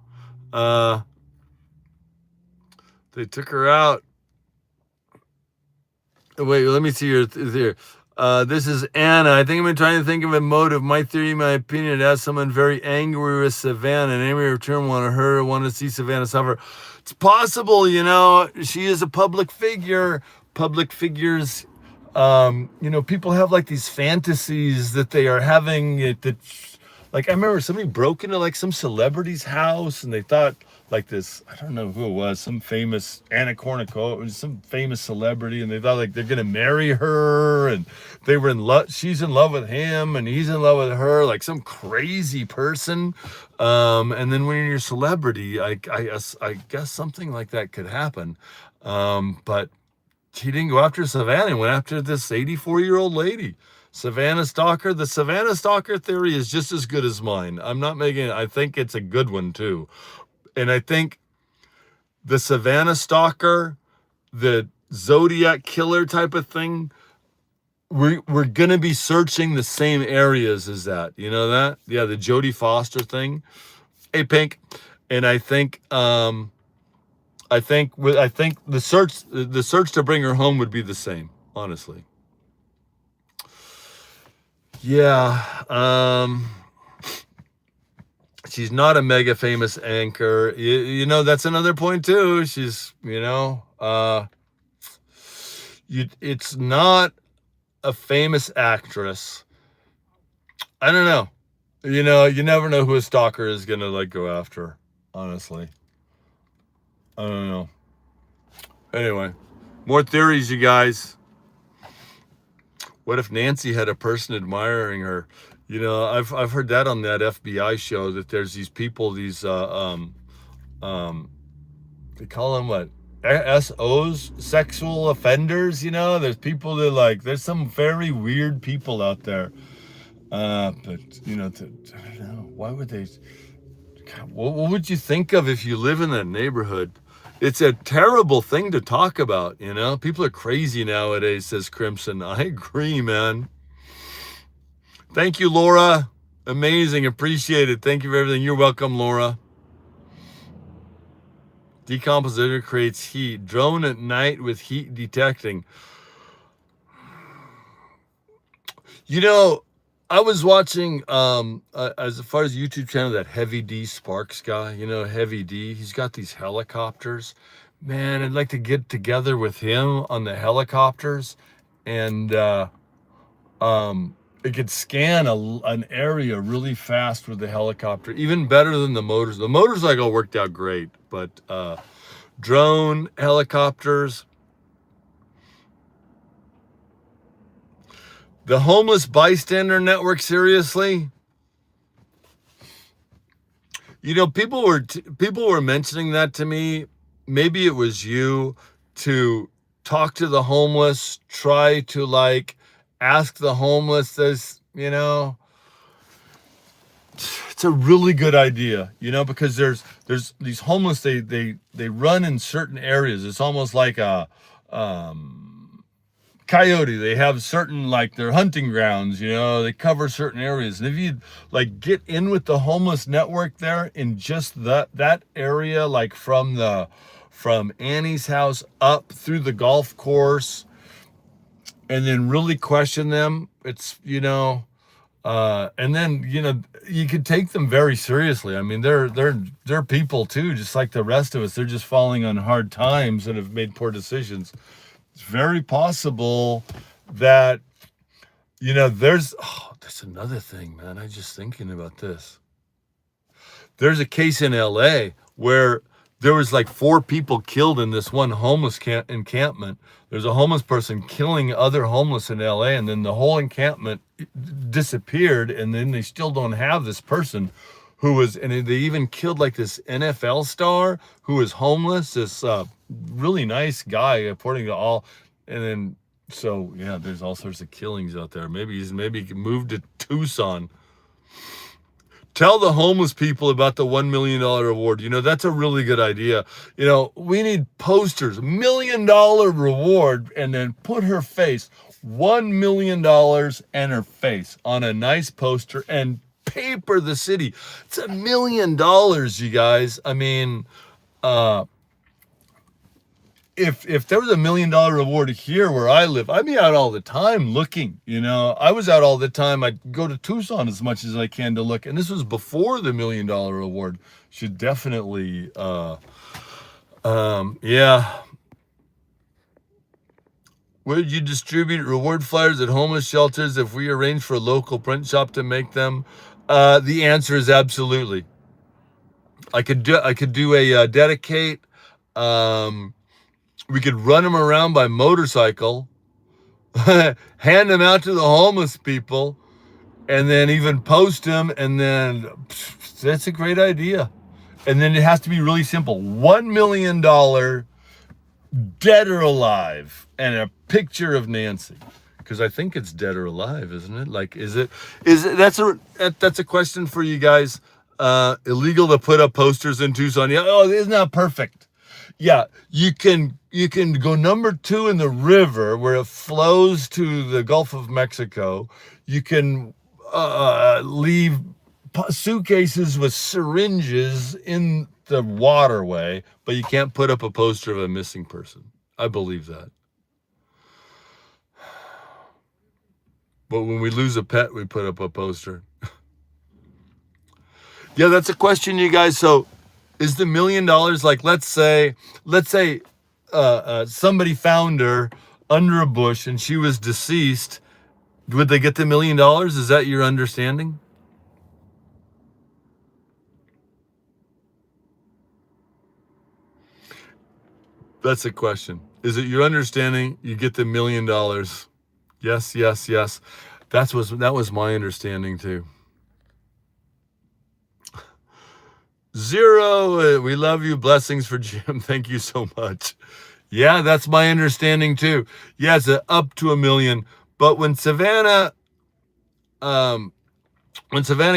They took her out. Wait, let me see here. This is Anna. I think I've been trying to think of a motive. My theory, my opinion, as someone very angry with Savannah, and angry return want to see Savannah suffer. It's possible, she is a public figure. Public figures, people have like these fantasies that they are having, that Like I remember somebody broke into like some celebrity's house and they thought like this, I don't know who it was, some famous Anna Kournikova, some famous celebrity, and they thought like they're gonna marry her, and they were in love. She's in love with him, and he's in love with her, like some crazy person. And then when you're a celebrity, I guess something like that could happen. But he didn't go after Savannah. He went after this 84-year-old lady. Savannah Stalker. The Savannah Stalker theory is just as good as mine. I'm not making it. I think it's a good one too. And I think the Savannah Stalker, the Zodiac Killer type of thing, we're gonna be searching the same areas as that. You know that? Yeah, the Jodie Foster thing. Hey, Pink. And I think the search to bring her home would be the same, honestly. Yeah. She's not a mega famous anchor. You know, that's another point too. She's, it's not a famous actress. I don't know. You never know who a stalker is gonna like go after, honestly. I don't know. Anyway, more theories, you guys. What if Nancy had a person admiring her? I've heard that on that FBI show that there's these people, these they call them what? SOs, sexual offenders. There's people that there's some very weird people out there. But I don't know. Why would they? God, what would you think of if you live in that neighborhood? It's a terrible thing to talk about, People are crazy nowadays, says Crimson. I agree, man. Thank you, Laura. Amazing. Appreciate it. Thank you for everything. You're welcome, Laura. Decompositor creates heat. Drone at night with heat detecting. I was watching, as far as YouTube channel, that Heavy D Sparks guy, Heavy D. He's got these helicopters. Man, I'd like to get together with him on the helicopters, and it could scan an area really fast with the helicopter, even better than the motors. The motors all worked out great, but drone, helicopters. The homeless bystander network, seriously? People were mentioning that to me. Maybe it was you, to talk to the homeless, try to ask the homeless this, it's a really good idea, because there's these homeless, they run in certain areas. It's almost like a coyote. They have certain their hunting grounds, they cover certain areas. And if you get in with the homeless network there in just that area, from Annie's house up through the golf course, and then really question them, it's and then you could take them very seriously. I mean, they're people too, just like the rest of us. They're just falling on hard times and have made poor decisions. It's very possible that, there's another thing, man. I'm just thinking about this. There's a case in LA where there was 4 people killed in this one homeless encampment. There's a homeless person killing other homeless in LA, and then the whole encampment disappeared, and then they still don't have this person who was, and they even killed this NFL star who was homeless, this really nice guy, according to all. And then, so yeah, there's all sorts of killings out there. Maybe he moved to Tucson. Tell the homeless people about the $1 million reward. That's a really good idea. We need posters, $1 million reward, and then put her face, $1 million and her face on a nice poster, and paper the city. It's $1 million, you guys. I mean, if there was $1 million reward here where I live, I'd be out all the time looking. I was out all the time. I'd go to Tucson as much as I can to look, and this was before the $1 million reward. Should definitely, yeah. Would you distribute reward flyers at homeless shelters if we arrange for a local print shop to make them? The answer is absolutely. I could do a dedicate. Um, we could run them around by motorcycle, hand them out to the homeless people, and then even post them. And then that's a great idea. And then it has to be really simple: $1 million, dead or alive, and a picture of Nancy. Because I think it's dead or alive, isn't it? Like, is it? That's a question for you guys. Illegal to put up posters in Tucson? Yeah. Oh, isn't that perfect? Yeah, you can go number 2 in the river where it flows to the Gulf of Mexico. You can leave suitcases with syringes in the waterway, but you can't put up a poster of a missing person. I believe that. But when we lose a pet, we put up a poster. Yeah, that's a question, you guys. So is the $1 million, like, let's say somebody found her under a bush and she was deceased, would they get the $1 million? Is that your understanding? That's a question. Is it your understanding you get the $1 million? Yes, yes, yes. That was my understanding too. Zero, we love you. Blessings for Jim. Thank you so much. Yeah, that's my understanding too. Yeah, it's up to $1 million. But when Savannah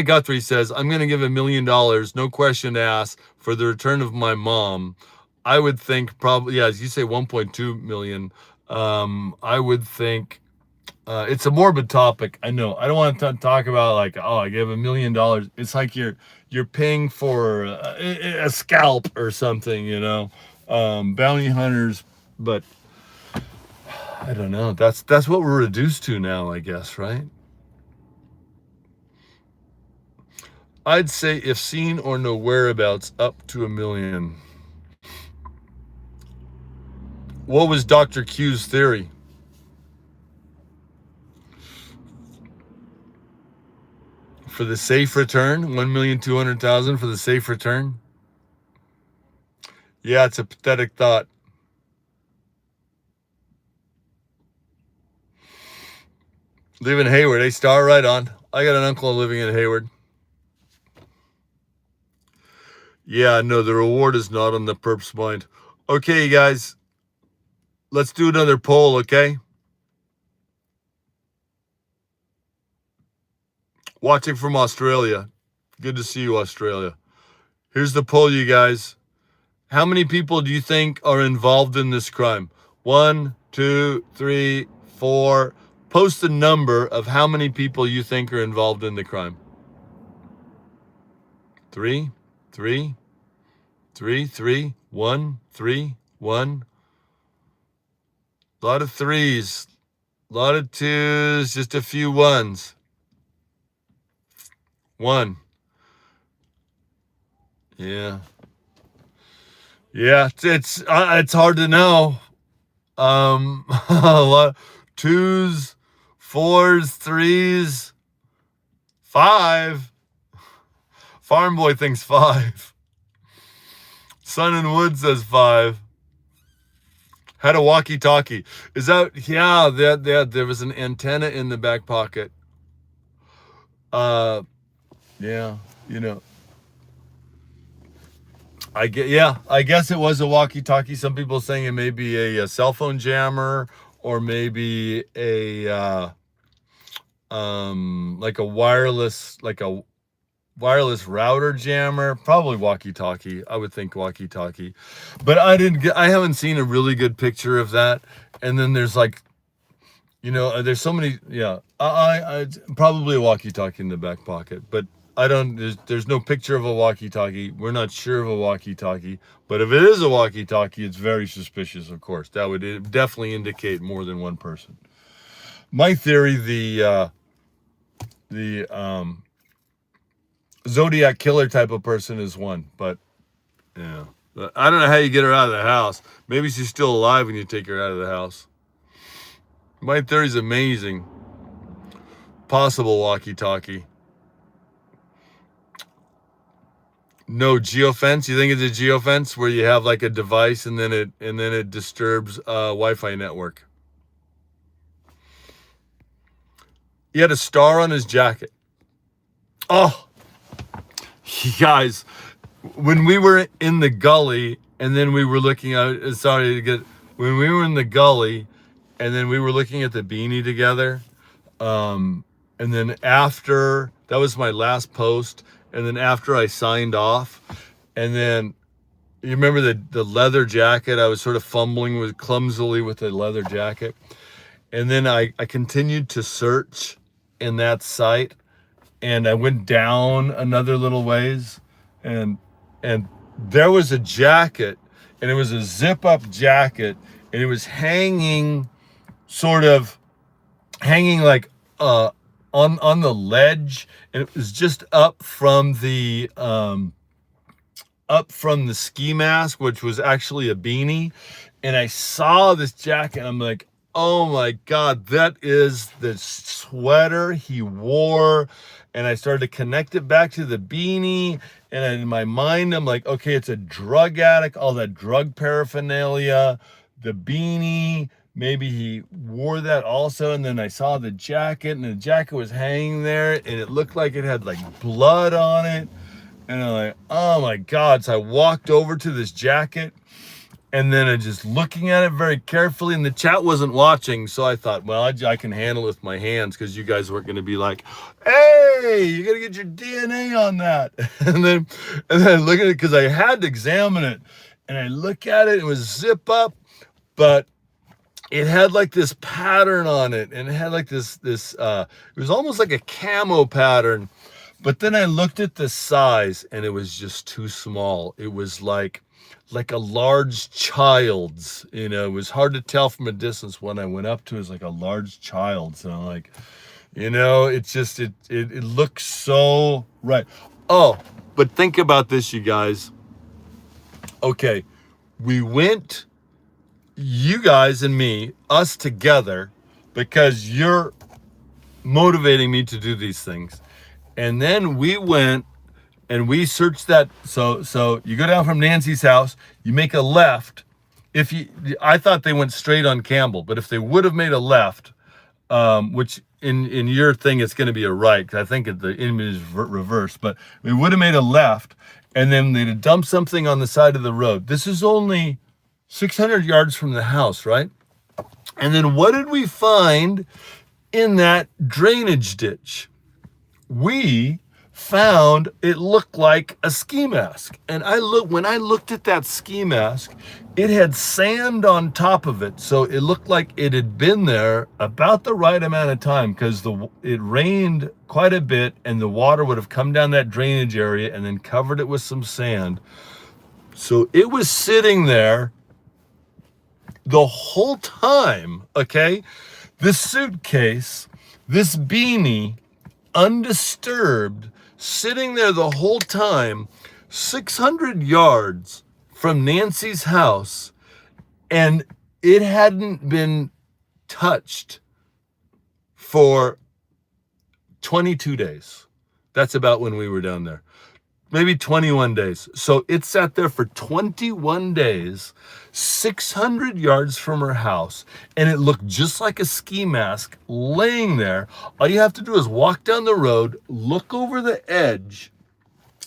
Guthrie says, I'm going to give $1 million, no question asked, for the return of my mom, I would think probably, yeah, as you say, 1.2 million. I would think it's a morbid topic. I know. I don't want to talk about like, oh, I gave $1 million. It's like you're paying for a scalp or something, bounty hunters. But I don't know. That's what we're reduced to now, I guess, right? I'd say if seen or no whereabouts, up to $1 million. What was Dr. Q's theory? For the safe return, 1,200,000 for the safe return. Yeah, it's a pathetic thought. Live in Hayward, eh? Star, right on. I got an uncle living in Hayward. Yeah, no, the reward is not on the perp's mind. Okay, guys, let's do another poll, okay? Watching from Australia. Good to see you, Australia. Here's the poll, you guys. How many people do you think are involved in this crime? 1, 2, 3, 4. Post the number of how many people you think are involved in the crime. 3, 3, 3, 3, 1, 3, 1. A lot of 3s, a lot of 2s, just a few 1s. 1. Yeah. Yeah, it's hard to know. A lot 2s, 4s, 3s, 5. Farm Boy thinks 5. Sun and Wood says 5. Had a walkie-talkie. Is that, yeah, there was an antenna in the back pocket. Yeah, I guess it was a walkie-talkie. Some people saying it may be a cell phone jammer, or maybe a like a wireless router jammer. Probably walkie-talkie. I would think walkie-talkie, but I haven't seen a really good picture of that. And then there's like, there's so many. Yeah, I probably a walkie-talkie in the back pocket, but I don't. There's no picture of a walkie-talkie. We're not sure of a walkie-talkie, but if it is a walkie-talkie, it's very suspicious. Of course, that would definitely indicate more than one person. My theory: the Zodiac killer type of person is one, but yeah, I don't know how you get her out of the house. Maybe she's still alive when you take her out of the house. My theory is amazing. Possible walkie-talkie. No geofence. You think it's a geofence where you have like a device and then it disturbs Wi-Fi network. He had a star on his jacket. Oh, guys, when we were in the gully and then we were looking at, when we were in the gully and then we were looking at the beanie together, and then after, that was my last post, and then after I signed off, and then you remember the leather jacket? I was sort of fumbling clumsily with the leather jacket, and then I continued to search in that site, and I went down another little ways, and there was a jacket, and it was a zip-up jacket, and it was hanging like on the ledge, and it was just up from the ski mask, which was actually a beanie. And I saw this jacket, and I'm like, oh my God, that is the sweater he wore. And I started to connect it back to the beanie, and in my mind I'm like, okay, it's a drug addict, all that drug paraphernalia, the beanie, maybe he wore that also. And then I saw the jacket, and the jacket was hanging there, and it looked like it had like blood on it. And I'm like, oh my God. So I walked over to this jacket, and then I just looking at it very carefully, and the chat wasn't watching. So I thought, well, I can handle it with my hands, because you guys weren't going to be like, hey, you got to get your DNA on that. and then I look at it, because I had to examine it, and I look at it, it was zip up, but it had like this pattern on it, and it had like this it was almost like a camo pattern. But then I looked at the size, and it was just too small. It was like a large child's, it was hard to tell from a distance. When I went up to it, was like a large child's. And I'm like, it looks so right. Oh, but think about this, you guys. Okay, we went, you guys and me, us together, because you're motivating me to do these things. And then we went and we searched that. So you go down from Nancy's house, you make a left. I thought they went straight on Campbell, but if they would have made a left, which in your thing, it's going to be a right, because I think the image is reversed, but we would have made a left, and then they'd have dumped something on the side of the road. This is only 600 yards from the house, right? And then what did we find in that drainage ditch? We found, it looked like a ski mask. And when I looked at that ski mask, it had sand on top of it. So it looked like it had been there about the right amount of time, because it rained quite a bit, and the water would have come down that drainage area and then covered it with some sand. So it was sitting there the whole time, okay? This suitcase, this beanie, undisturbed, sitting there the whole time, 600 yards from Nancy's house, and it hadn't been touched for 22 days. That's about when we were down there. Maybe 21 days. So it sat there for 21 days, 600 yards from her house, and it looked just like a ski mask laying there. All you have to do is walk down the road, look over the edge.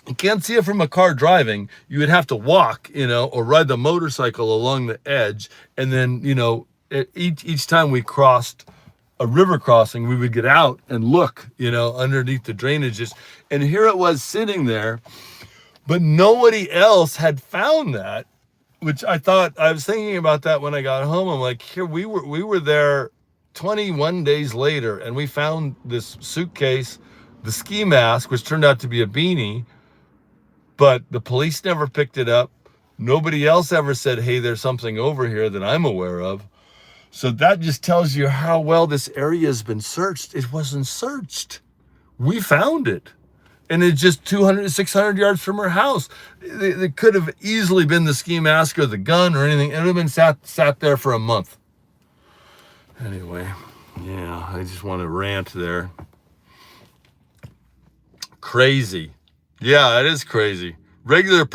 You can't see it from a car driving. You would have to walk, or ride the motorcycle along the edge. And then, each time we crossed a river crossing, we would get out and look, underneath the drainages. And here it was sitting there, but nobody else had found that, which I was thinking about that when I got home. I'm like, here, we were there 21 days later, and we found this suitcase, the ski mask, which turned out to be a beanie, but the police never picked it up. Nobody else ever said, hey, there's something over here that I'm aware of. So that just tells you how well this area has been searched. It wasn't searched. We found it. And it's just 600 yards from her house. It could have easily been the ski mask or the gun or anything. It would have been sat there for a month. Anyway, yeah, I just want to rant there. Crazy. Yeah, it is crazy. Regular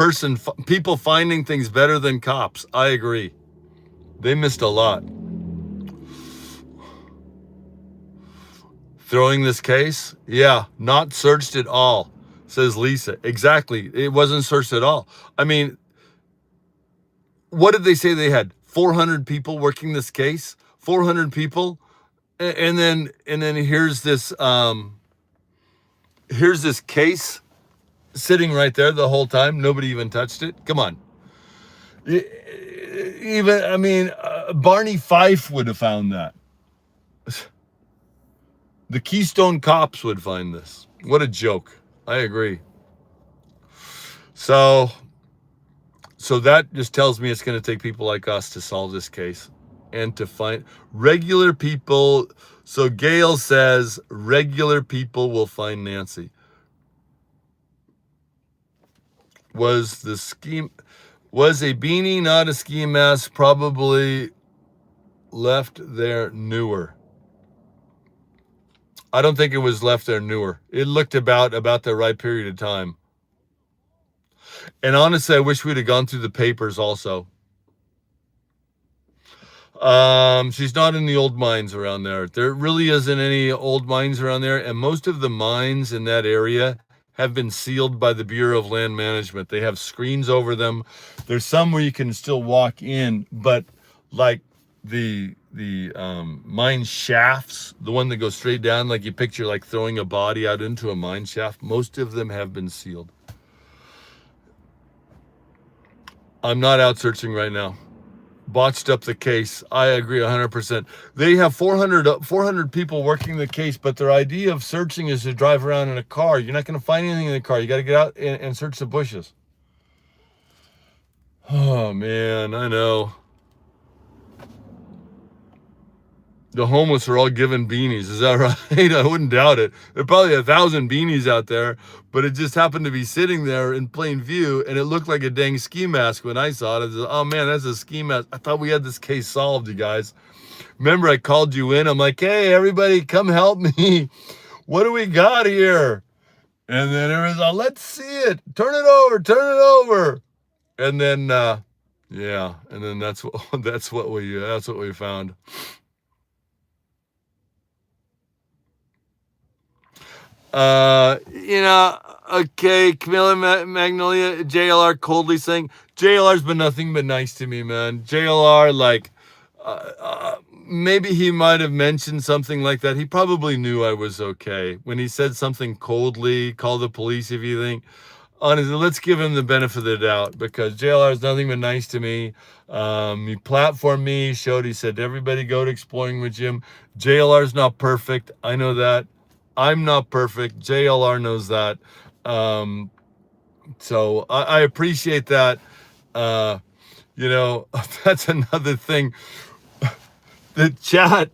people finding things better than cops. I agree. They missed a lot. Throwing this case? Yeah, not searched at all, says Lisa. Exactly. It wasn't searched at all. I mean, what did they say they had? 400 people working this case? 400 people? And then here's this case sitting right there the whole time. Nobody even touched it. Come on. Barney Fife would have found that. The Keystone Cops would find this. What a joke. I agree. So that just tells me it's going to take people like us to solve this case and to find regular people. So Gail says regular people will find Nancy. Was a beanie not a ski mask? Probably left there newer. I don't think it was left there newer. It looked about the right period of time. And honestly, I wish we'd have gone through the papers also. She's not in the old mines around there. There really isn't any old mines around there. And most of the mines in that area have been sealed by the Bureau of Land Management. They have screens over them. There's some where you can still walk in, but like the mine shafts, the one that goes straight down, like you picture like throwing a body out into a mine shaft, most of them have been sealed. I'm not out searching right now. Botched up the case. I agree 100%. They have 400 people working the case, but their idea of searching is to drive around in a car. You're not going to find anything in the car. You got to get out and search the bushes. Oh, man, I know. The homeless are all given beanies. Is that right? I wouldn't doubt it. There are probably 1,000 beanies out there, but it just happened to be sitting there in plain view, and it looked like a dang ski mask when I saw it. I said, oh, man, that's a ski mask. I thought we had this case solved, you guys. Remember, I called you in. I'm like, hey, everybody, come help me. What do we got here? And then it was, let's see it. Turn it over. And then, yeah, and then that's what we found. Okay, Camilla Magnolia, JLR coldly saying, JLR's been nothing but nice to me, man. JLR, like, maybe he might have mentioned something like that. He probably knew I was okay. When he said something coldly, call the police if you think. Honestly, let's give him the benefit of the doubt, because JLR is nothing but nice to me. He platformed me, he said, everybody go to Exploring with Jim. JLR's not perfect. I know that. I'm not perfect. JLR knows that. So I appreciate that. That's another thing. The chat.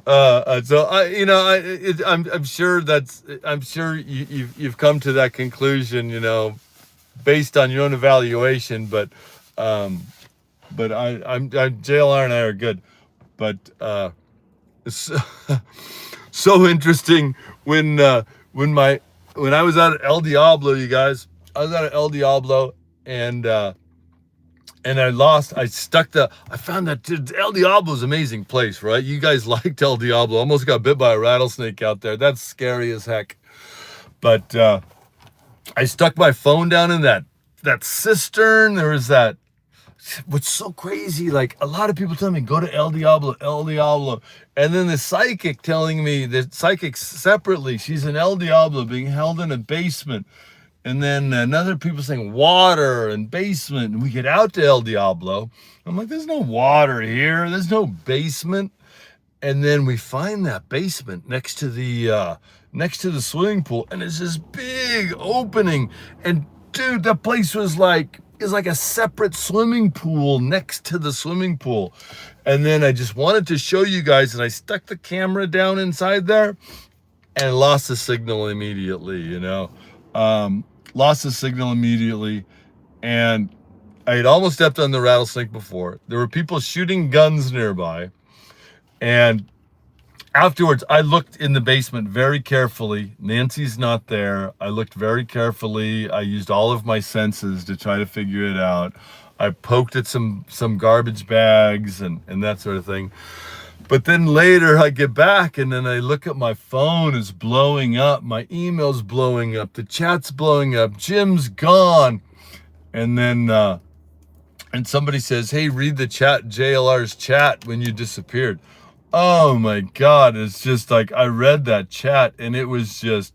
I'm sure you've come to that conclusion, based on your own evaluation, but JLR and I are good. But, so interesting when I was out at El Diablo, you guys. I was out at El Diablo and I found that El Diablo is an amazing place, right? You guys liked El Diablo. Almost got bit by a rattlesnake out there. That's scary as heck. But I stuck my phone down in that cistern. There was that. What's so crazy, like a lot of people tell me, go to El Diablo. And then the psychic telling me, the psychic separately, she's in El Diablo being held in a basement. And then another people saying water and basement. And we get out to El Diablo. I'm like, there's no water here. There's no basement. And then we find that basement next to the swimming pool. And it's this big opening. And dude, the place is like a separate swimming pool next to the swimming pool. And then I just wanted to show you guys, and I stuck the camera down inside there and lost the signal immediately, lost the signal immediately. And I had almost stepped on the rattlesnake before. There were people shooting guns nearby. And afterwards, I looked in the basement very carefully. Nancy's not there. I looked very carefully. I used all of my senses to try to figure it out. I poked at some garbage bags and that sort of thing. But then later I get back and then I look at my phone is blowing up. My email's blowing up. The chat's blowing up. Jim's gone. And then and somebody says, hey, read the chat, JLR's chat when you disappeared. Oh my God. It's just like, I read that chat and it was just,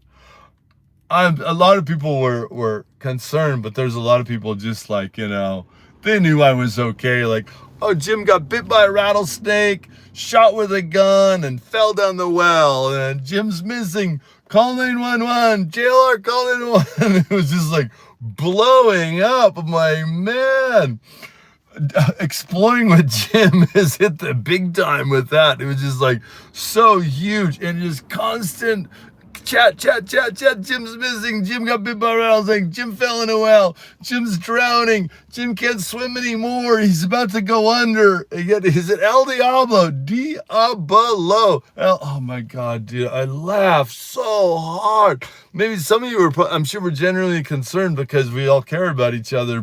a lot of people were concerned, but there's a lot of people just like, they knew I was okay. Like, oh, Jim got bit by a rattlesnake, shot with a gun, and fell down the well. And Jim's missing. Call 911. JLR, call 911. It was just like blowing up. I'm like, man, exploring with Jim has hit the big time with that. It was just like so huge and just constant chat. Jim's missing. Jim got bit by a rattlesnake. Jim fell in a well. Jim's drowning. Jim can't swim anymore. He's about to go under. Is it El Diablo? Diablo. Oh my God, dude. I laughed so hard. Maybe some of you were, I'm sure, were generally concerned because we all care about each other,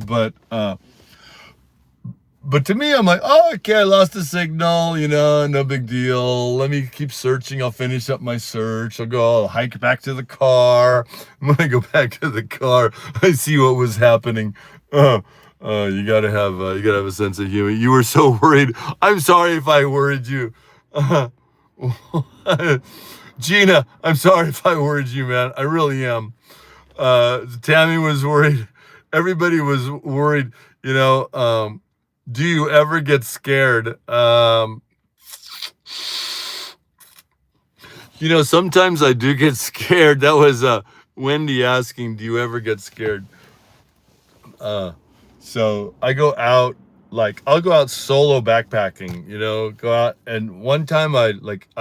but to me, I'm like, oh, okay, I lost the signal, no big deal. Let me keep searching. I'll finish up my search. I'll hike back to the car. When I go back to the car, I see what was happening. You gotta have a sense of humor. You were so worried. I'm sorry if I worried you. Gina, I'm sorry if I worried you, man. I really am. Tammy was worried. Everybody was worried, do you ever get scared? Sometimes I do get scared. That was Wendy asking, do you ever get scared? So I go out, I'll go out solo backpacking, go out. And one time I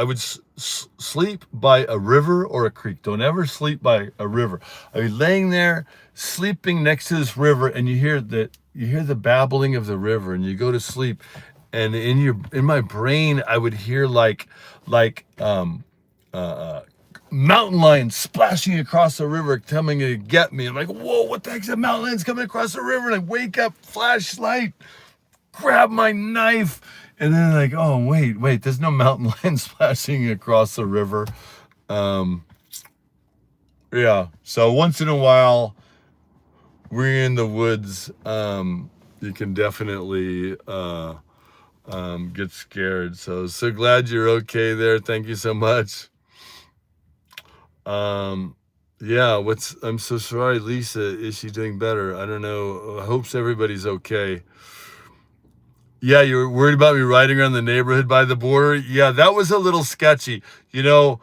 would sleep by a river or a creek. Don't ever sleep by a river. I'd be laying there sleeping next to this river and you hear the babbling of the river and you go to sleep, and in my brain I would hear mountain lions splashing across the river coming to get me. I'm like, whoa, what the heck's that? Mountain lions coming across the river. And I wake up, flashlight, grab my knife, and then oh wait, there's no mountain lion splashing across the river. Yeah, so once in a while we're in the woods, you can definitely get scared. So glad you're okay there. Thank you so much. Yeah, I'm so sorry, Lisa. Is she doing better? I don't know. I hope everybody's okay. Yeah, you were worried about me riding around the neighborhood by the border. Yeah, that was a little sketchy. The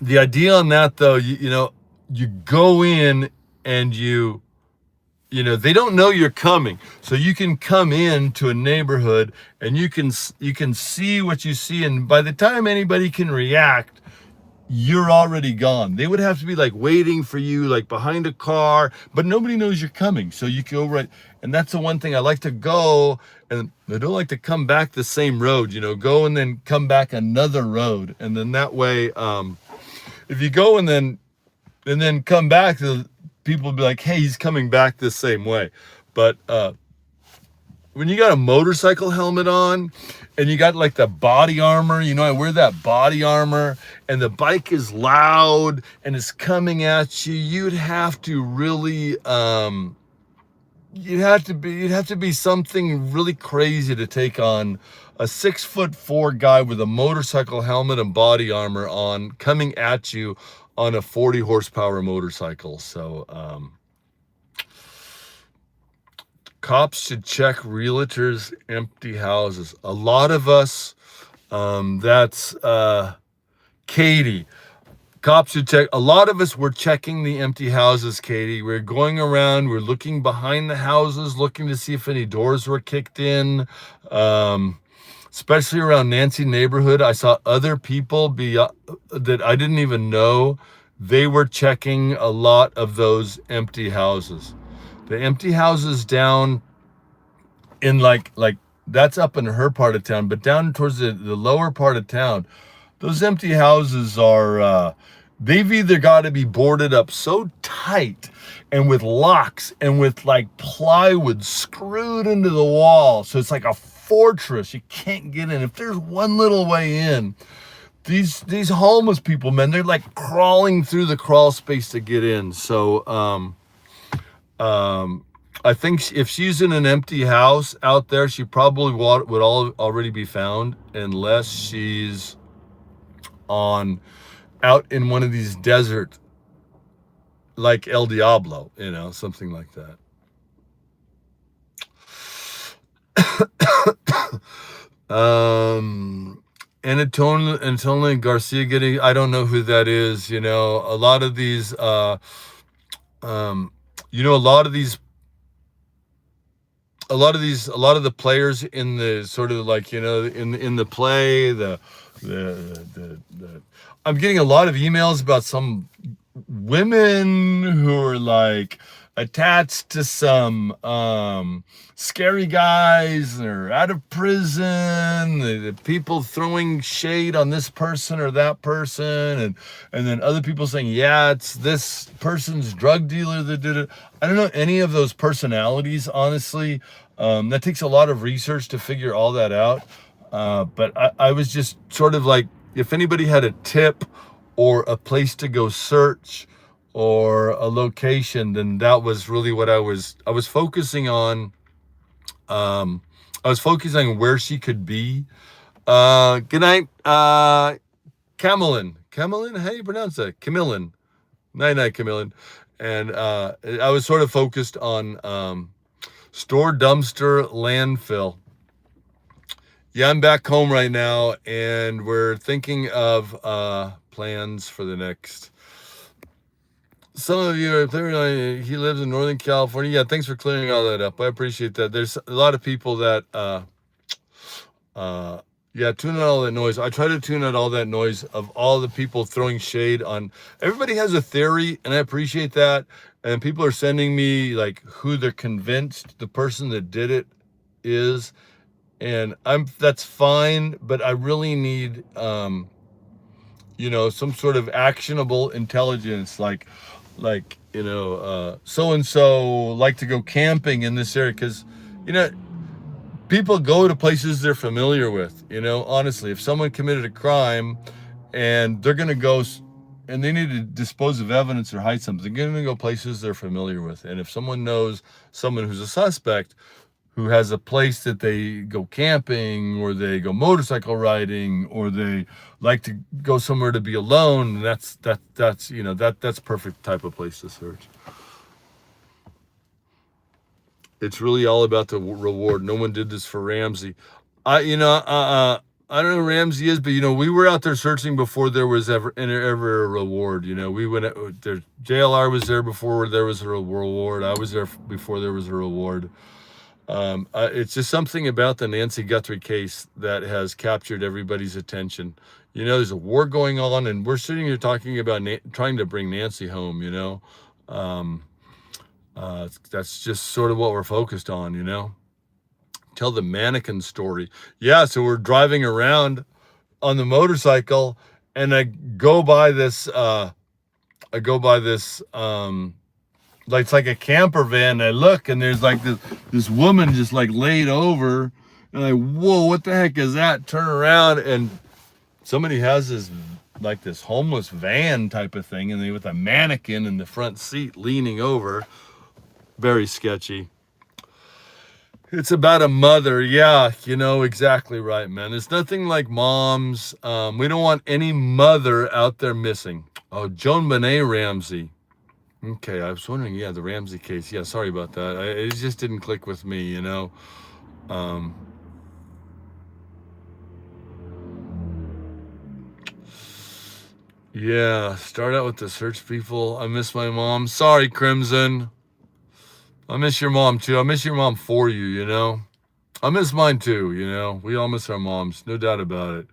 idea on that though, you go in and they don't know you're coming. So you can come into a neighborhood and you can see what you see. And by the time anybody can react, you're already gone. They would have to be waiting for you, behind a car, but nobody knows you're coming. So you can go right. And that's the one thing I like to go, and I don't like to come back the same road, go and then come back another road. And then that way, if you go and then come back, people will be like, hey, he's coming back the same way. But when you got a motorcycle helmet on and you got the body armor, I wear that body armor, and the bike is loud and it's coming at you, you'd have to really, you'd have to be something really crazy to take on a 6'4" guy with a motorcycle helmet and body armor on coming at you on a 40 horsepower motorcycle. So, cops should check realtors' empty houses. A lot of us, that's Katie. Cops should check. A lot of us were checking the empty houses, Katie. We're going around, we're looking behind the houses, looking to see if any doors were kicked in. Especially around Nancy neighborhood, I saw other people that I didn't even know. They were checking a lot of those empty houses. The empty houses down in that's up in her part of town, but down towards the lower part of town, those empty houses are, they've either got to be boarded up so tight and with locks and with like plywood screwed into the wall. So it's like a fortress. You can't get in. If there's one little way in, these homeless people, man, they're like crawling through the crawl space to get in. So, I think if she's in an empty house out there, she probably would already be found, unless she's on out in one of these desert, like El Diablo, something like that. Antonio Garcia getting, I don't know who that is. A lot of these, a lot of the players in the sort of like, in the play, the I'm getting a lot of emails about some women who are like attached to some scary guys, they're out of prison, the people throwing shade on this person or that person, and then other people saying, yeah, it's this person's drug dealer that did it. I don't know any of those personalities, honestly. That takes a lot of research to figure all that out. But I was just sort of like, if anybody had a tip or a place to go search or a location, then that was really what I was focusing on. I was focusing on where she could be. Good night, Camelin. Camelin, how do you pronounce that? Camillin. Night, Camillin. And I was sort of focused on store, dumpster, landfill. Yeah, I'm back home right now, and we're thinking of plans for the next. Some of you are clearing, he lives in Northern California. Yeah, thanks for clearing all that up. I appreciate that. There's a lot of people that, tune out all that noise. I try to tune out all that noise of all the people throwing shade on. Everybody has a theory, and I appreciate that. And people are sending me like who they're convinced the person that did it is. And that's fine, but I really need, some sort of actionable intelligence, like, so-and-so like to go camping in this area. Cause, people go to places they're familiar with, honestly, if someone committed a crime and they're going to go and they need to dispose of evidence or hide something, they're going to go places they're familiar with. And if someone knows someone who's a suspect, who has a place that they go camping or they go motorcycle riding or they like to go somewhere to be alone, that's perfect type of place to search. It's really all about the reward. No one did this for Ramsey. I don't know who Ramsey is, but we were out there searching before there was ever a reward. We went there. JLR was there before there was a reward. I was there before there was a reward. It's just something about the Nancy Guthrie case that has captured everybody's attention. There's a war going on, and we're sitting here talking about trying to bring Nancy home. That's just sort of what we're focused on. Tell the mannequin story. Yeah, so we're driving around on the motorcycle, and I go by this. Like it's like a camper van. And I look, and there's like this woman just like laid over, and whoa, what the heck is that? Turn around, and somebody has this homeless van type of thing, and they with a mannequin in the front seat leaning over. Very sketchy. It's about a mother. Yeah, exactly right, man. There's nothing like moms. We don't want any mother out there missing. Oh, Joan Benet Ramsey. Okay, I was wondering, the Ramsey case. Yeah, sorry about that. It just didn't click with me, Yeah, start out with the search people. I miss my mom. Sorry, Crimson. I miss your mom, too. I miss your mom for you, I miss mine, too, We all miss our moms. No doubt about it.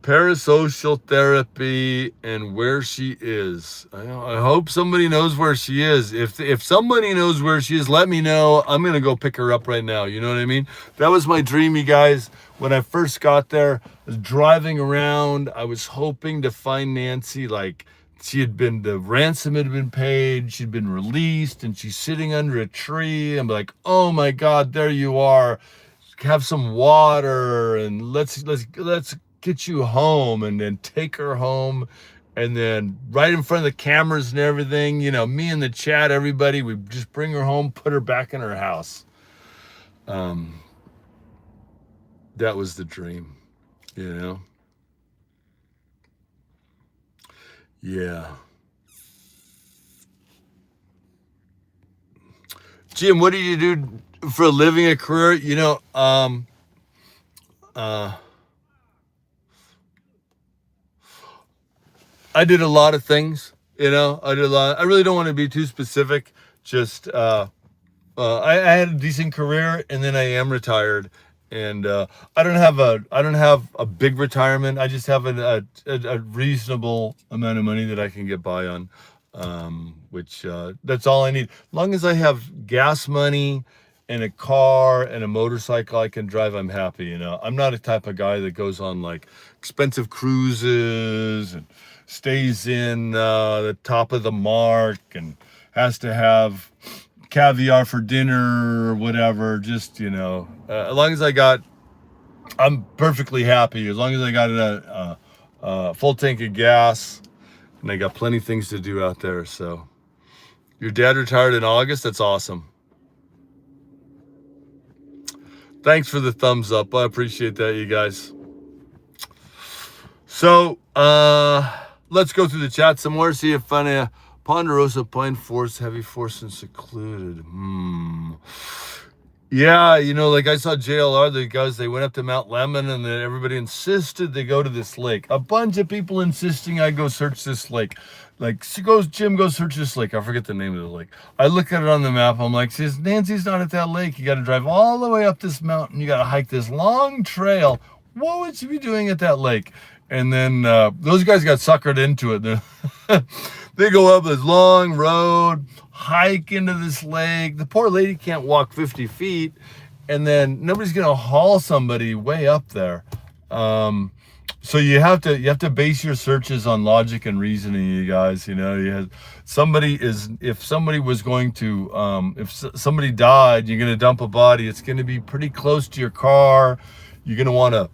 parasocial therapy and where she is. I hope somebody knows where she is. If somebody knows where she is, let me know. I'm going to go pick her up right now. You know what I mean? That was my dream, you guys. When I first got there, I was driving around. I was hoping to find Nancy. Like, the ransom had been paid. She'd been released and she's sitting under a tree. I'm like, oh my God, there you are. Have some water and let's get you home, and then take her home, and then right in front of the cameras and everything, you know, me in the chat, everybody, we just bring her home, put her back in her house. That was the dream, you know? Yeah. Jim, what do you do for a living, a career? You know, I did a lot of things, you know, I really don't want to be too specific. Just, I had a decent career, and then I am retired, and I don't have a big retirement. I just have a reasonable amount of money that I can get by on, which that's all I need. As long as I have gas money and a car and a motorcycle I can drive, I'm happy. You know, I'm not a type of guy that goes on like expensive cruises and stays in the top of the mark and has to have caviar for dinner or whatever. Just, you know, as long as I'm perfectly happy. As long as I got a full tank of gas, and I got plenty of things to do out there. So your dad retired in August. That's awesome. Thanks for the thumbs up. I appreciate that, you guys. So let's go through the chat some more, see if Ponderosa Pine Forest, heavy force and secluded. Yeah, you know, like I saw JLR, the guys, they went up to Mount Lemmon, and then everybody insisted they go to this lake. A bunch of people insisting I go search this lake. Like, Jim, go search this lake. I forget the name of the lake. I look at it on the map. I'm like, says, Nancy's not at that lake. You got to drive all the way up this mountain. You got to hike this long trail. What would you be doing at that lake? And then those guys got suckered into it. They go up this long road, hike into this lake. The poor lady can't walk 50 feet, and then nobody's gonna haul somebody way up there. So you have to base your searches on logic and reasoning, you guys. You know, if somebody was going to, if somebody died, you're gonna dump a body. It's gonna be pretty close to your car. You're gonna want to.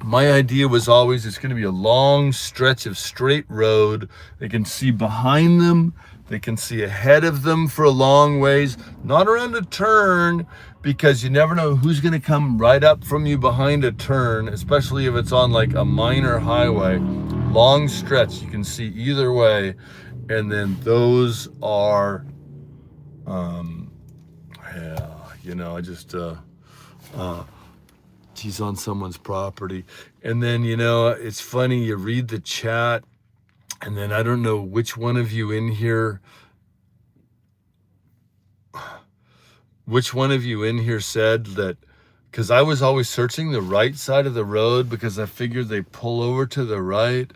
My idea was always it's going to be a long stretch of straight road. They can see behind them. They can see ahead of them for a long ways, not around a turn, because you never know who's going to come right up from you behind a turn, especially if it's on like a minor highway. Long stretch, you can see either way. And then those are, yeah, you know, I just, he's on someone's property. And then, you know, it's funny, you read the chat, and then I don't know which one of you in here said that, because I was always searching the right side of the road because I figured they pull over to the right,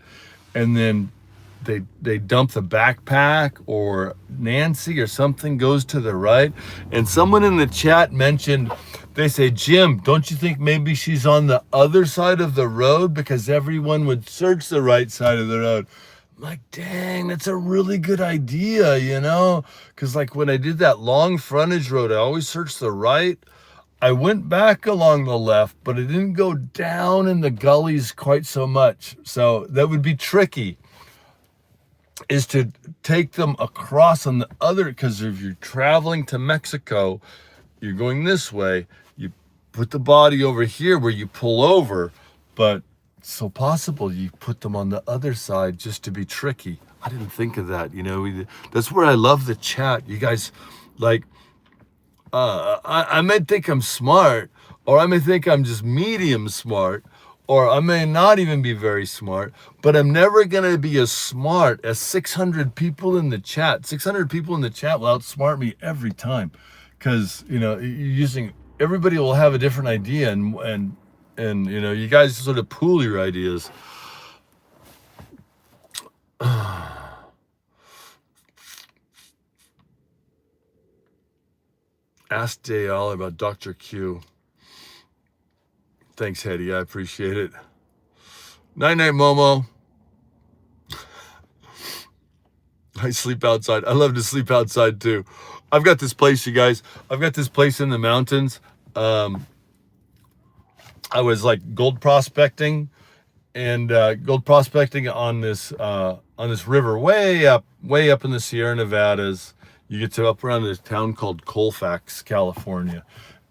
and then they dump the backpack, or Nancy or something goes to the right. And someone in the chat mentioned, they say, Jim, don't you think maybe she's on the other side of the road, because everyone would search the right side of the road? I'm like, dang, that's a really good idea, you know? Because like when I did that long frontage road, I always searched the right. I went back along the left, but I didn't go down in the gullies quite so much. So that would be tricky, is to take them across on the other, because if you're traveling to Mexico, you're going this way, you put the body over here where you pull over, but it's so possible you put them on the other side just to be tricky. I didn't think of that, you know. That's where I love the chat. You guys, like, I may think I'm smart, or I may think I'm just medium smart, or I may not even be very smart, but I'm never going to be as smart as 600 people in the chat. 600 people in the chat will outsmart me every time, because, you know, everybody will have a different idea, and you know, you guys sort of pool your ideas. Ask Dale about Dr. Q. Thanks, Hetty. I appreciate it. Night-night, Momo. I sleep outside. I love to sleep outside, too. I've got this place, you guys. I've got this place in the mountains. I was like gold prospecting on this river way up in the Sierra Nevadas. You get to up around this town called Colfax, California,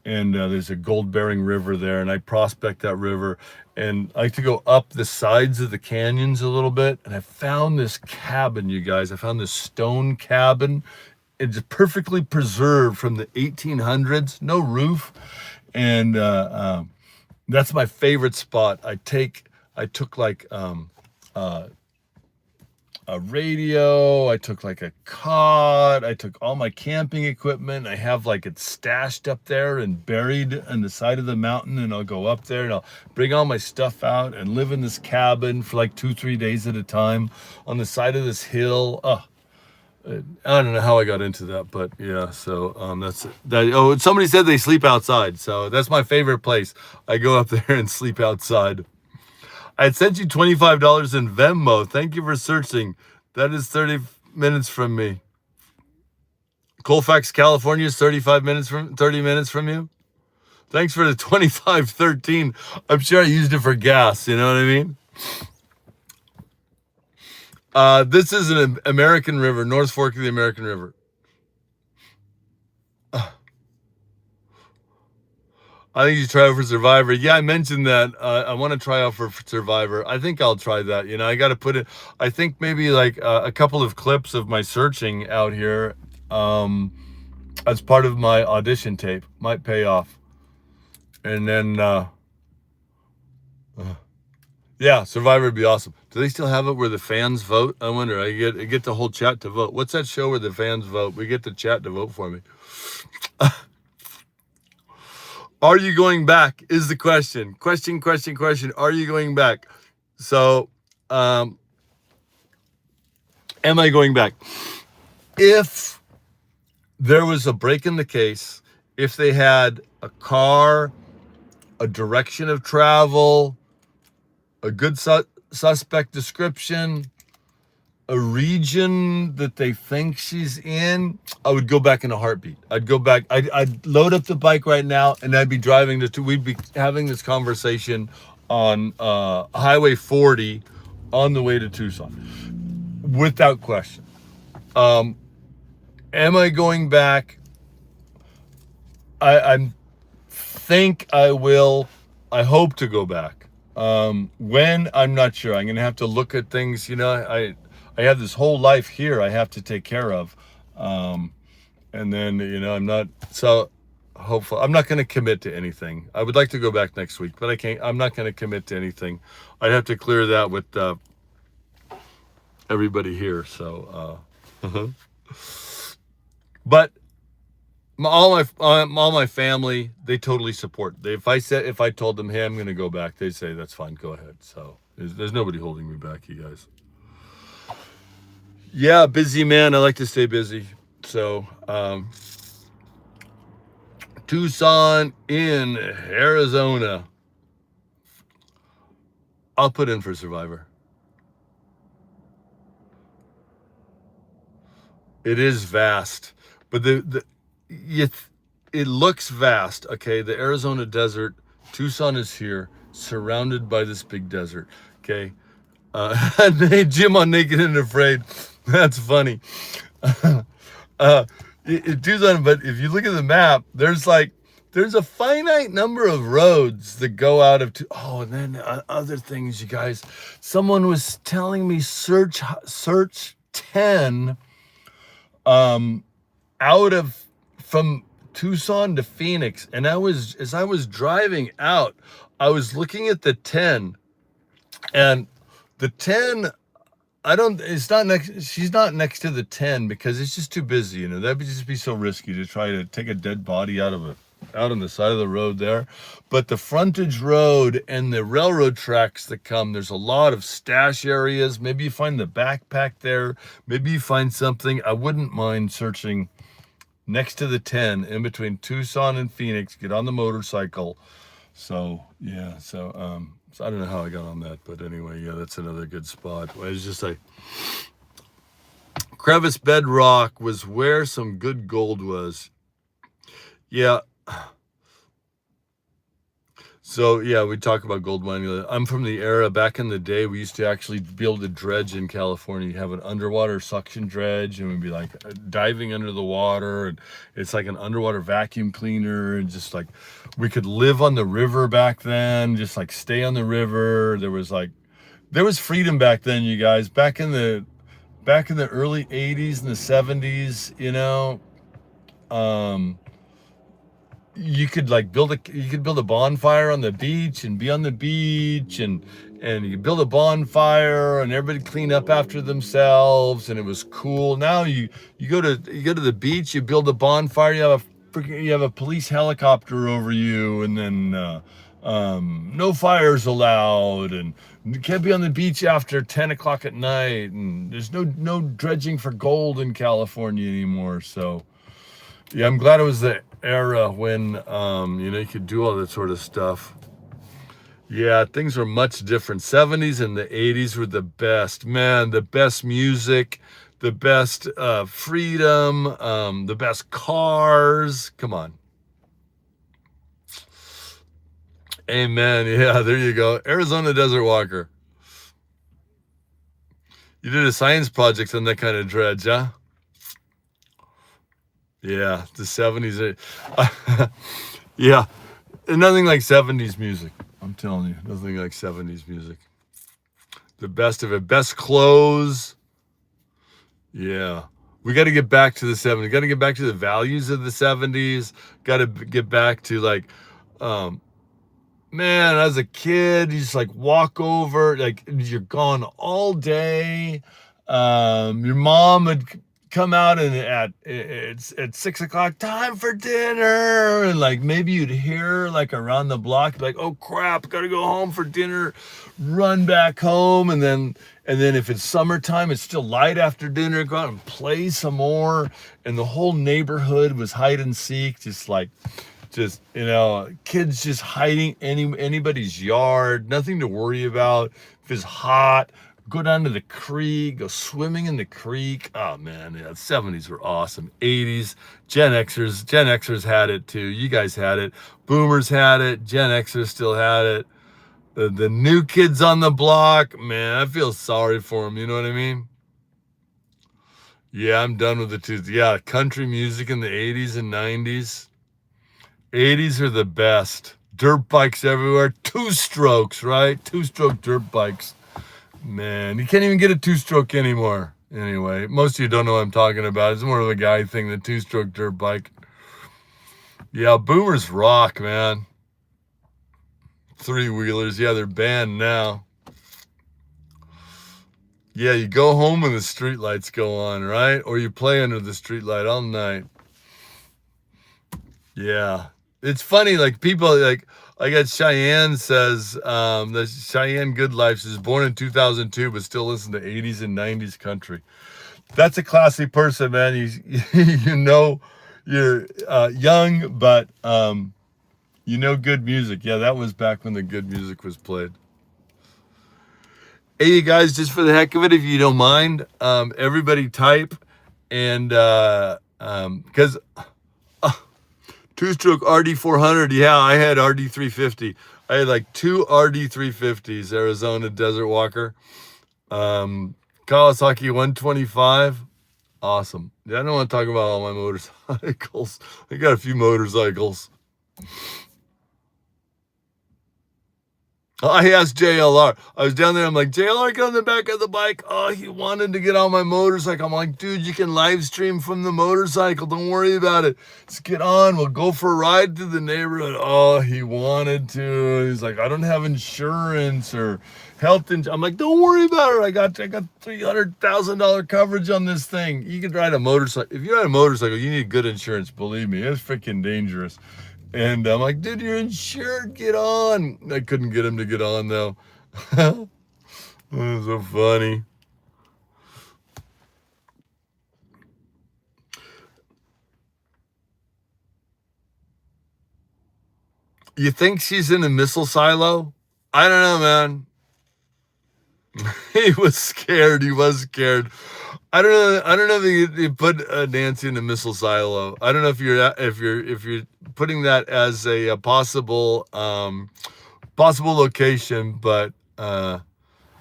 and there's a gold-bearing river there, and I prospect that river, and I like to go up the sides of the canyons a little bit, and I found this cabin, you guys. I found this stone cabin. It's perfectly preserved from the 1800s, no roof, and that's my favorite spot. I took like a radio, I took like a cot, I took all my camping equipment. I have like it stashed up there and buried on the side of the mountain, and I'll go up there and I'll bring all my stuff out and live in this cabin for like 2-3 days at a time on the side of this hill. I don't know how I got into that, but yeah, so that's that. Oh, somebody said they sleep outside, so that's my favorite place. I go up there and sleep outside. I had sent you $25 in Venmo. Thank you for searching. That is 30 minutes from me. Colfax, California is 30 minutes from you. Thanks for the 2513. I'm sure I used it for gas. You know what I mean? This is an American river, North Fork of the American River. I think you should try out for Survivor. Yeah, I mentioned that. I want to try out for Survivor. I think I'll try that. You know, I got to put it, I think maybe like a couple of clips of my searching out here as part of my audition tape might pay off. And then, yeah, Survivor would be awesome. Do they still have it where the fans vote? I wonder. I get the whole chat to vote. What's that show where the fans vote? We get the chat to vote for me. Are you going back is the question. Question. Are you going back? So, am I going back? If there was a break in the case, if they had a car, a direction of travel, a good suspect description, a region that they think she's in, I would go back in a heartbeat. I'd go back. I'd load up the bike right now, and I'd be driving we'd be having this conversation on Highway 40 on the way to Tucson, without question. Am I going back? I think I will. I hope to go back. When, I'm not sure. I'm gonna have to look at things. You know, I have this whole life here I have to take care of. And then, you know, I'm not going to commit to anything. I would like to go back next week, but I'm not going to commit to anything. I'd have to clear that with everybody here. So, but all my family, they totally support. If I told them, hey, I'm going to go back, they'd say, that's fine, go ahead. So there's nobody holding me back, you guys. Yeah, busy man. I like to stay busy. So, Tucson in Arizona. I'll put in for Survivor. It is vast, but it looks vast. Okay, the Arizona desert. Tucson is here, surrounded by this big desert. Okay, Jim on Naked and Afraid. That's funny. Tucson, but if you look at the map, there's a finite number of roads that go out of and then other things, you guys. Someone was telling me search 10 from Tucson to Phoenix, and as I was driving out, I was looking at the 10, and the 10, she's not next to the 10 because it's just too busy, you know. That would just be so risky to try to take a dead body out of out on the side of the road there. But the frontage road and the railroad tracks that come, there's a lot of stash areas. Maybe you find the backpack there. Maybe you find something. I wouldn't mind searching next to the 10 in between Tucson and Phoenix. Get on the motorcycle. So yeah, so I don't know how I got on that, but anyway, yeah, that's another good spot. It's just like crevice bedrock was where some good gold was. Yeah. So yeah, we talk about gold mining. I'm from the era back in the day. We used to actually be able to dredge in California. You have an underwater suction dredge, and we'd be like diving under the water, and it's like an underwater vacuum cleaner, and just like we could live on the river back then, just like stay on the river. There was freedom back then, you guys. Back in the early '80s and the '70s, you know. You could build a bonfire on the beach and be on the beach, and you build a bonfire and everybody clean up after themselves, and it was cool. Now you go to the beach, you build a bonfire, you have a police helicopter over you, and then no fires allowed, and you can't be on the beach after 10 o'clock at night, and there's no dredging for gold in California anymore. So yeah, I'm glad it was the era when you could do all that sort of stuff. Yeah, things were much different. 70s and the 80s were the best. Man, the best music, the best freedom, the best cars. Come on. Amen. Yeah, there you go. Arizona Desert Walker. You did a science project on that kind of dredge, huh? Yeah, the 70s. Yeah, and nothing like 70s music. I'm telling you, nothing like 70s music. The best of it. Best clothes. Yeah. We got to get back to the 70s. Got to get back to the values of the 70s. Got to get back to like, man, as a kid, you just like walk over, like you're gone all day. Your mom would come out and at 6 o'clock, time for dinner, and like maybe you'd hear like around the block like, oh crap, gotta go home for dinner, run back home, and then if it's summertime, it's still light after dinner, go out and play some more, and the whole neighborhood was hide and seek, just kids just hiding anybody's yard, nothing to worry about. If it's hot, go down to the creek, go swimming in the creek. Oh man, yeah, the 70s were awesome. 80s, Gen Xers had it too. You guys had it. Boomers had it. Gen Xers still had it. The new kids on the block, man, I feel sorry for them. You know what I mean? Yeah, I'm done with the two. Yeah, country music in the 80s and 90s. 80s are the best. Dirt bikes everywhere. Two strokes, right? Two-stroke dirt bikes. Man, you can't even get a two-stroke anymore. Anyway, most of you don't know what I'm talking about. It's more of a guy thing, the two-stroke dirt bike. Yeah, boomers rock, man. Three-wheelers, yeah, they're banned now. Yeah, you go home when the streetlights go on, right? Or you play under the streetlight all night. Yeah. It's funny, like people like I got Cheyenne says, the Cheyenne Good Life is born in 2002, but still listen to 80s and 90s country. That's a classy person, man. You're young, but good music. Yeah, that was back when the good music was played. Hey, you guys, just for the heck of it, if you don't mind, everybody type, and because two-stroke RD400, yeah, I had RD350. I had like two RD350s, Arizona Desert Walker. Kawasaki 125, awesome. Yeah, I don't want to talk about all my motorcycles. I got a few motorcycles. I asked JLR. I was down there. I'm like, JLR, get on the back of the bike. Oh, he wanted to get on my motorcycle. I'm like, dude, you can live stream from the motorcycle. Don't worry about it. Just get on. We'll go for a ride through the neighborhood. Oh, he wanted to. He's like, I don't have insurance or health insurance. I'm like, don't worry about it. I got $300,000 coverage on this thing. You can ride a motorcycle. If you ride a motorcycle, you need good insurance. Believe me, it's freaking dangerous. And I'm like, dude, you're insured. Get on. I couldn't get him to get on though. That was so funny. You think she's in a missile silo? I don't know, man. He was scared. He was scared. I don't know. I don't know if you put Nancy in a missile silo. I don't know if you're putting that as a possible possible location, but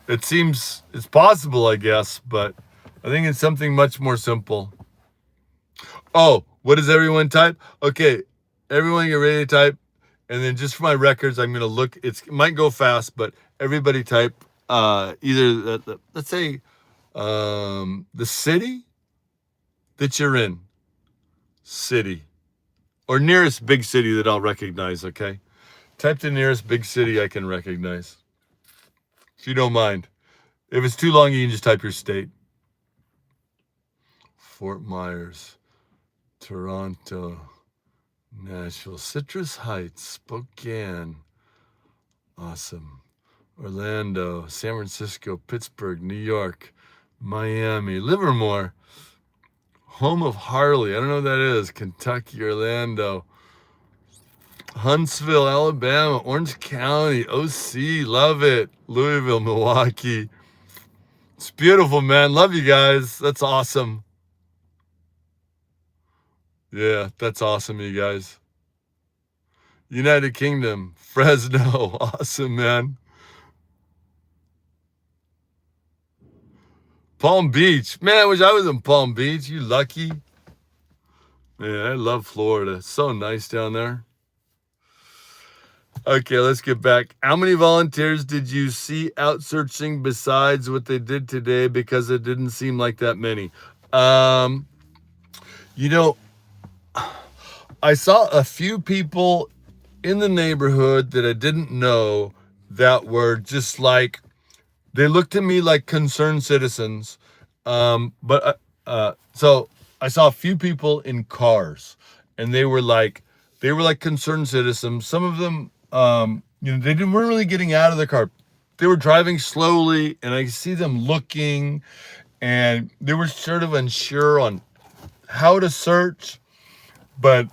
it seems it's possible, I guess. But I think it's something much more simple. Oh, what does everyone type? Okay, everyone get ready to type. And then just for my records, I'm going to look. It might go fast, but everybody type either, let's say, the city that you're in. City. Or nearest big city that I'll recognize, okay? Type the nearest big city I can recognize. If you don't mind. If it's too long, you can just type your state. Fort Myers. Toronto. Nashville, Citrus Heights, Spokane, awesome. Orlando, San Francisco, Pittsburgh, New York, Miami, Livermore, home of Harley. I don't know what that is. Kentucky, Orlando, Huntsville, Alabama, Orange County, OC, love it. Louisville, Milwaukee. It's beautiful, man. Love you guys. That's awesome. Yeah, that's awesome, you guys. United Kingdom, Fresno, awesome, man. Palm Beach, man, I wish I was in Palm Beach. You lucky. Man, I love Florida. It's so nice down there. Okay, let's get back. How many volunteers did you see out searching besides what they did today? Because it didn't seem like that many. You know, I saw a few people in the neighborhood that I didn't know that were just like, they looked to me like concerned citizens. So I saw a few people in cars, and they were like concerned citizens. Some of them, they weren't really getting out of the car. They were driving slowly, and I see them looking, and they were sort of unsure on how to search, but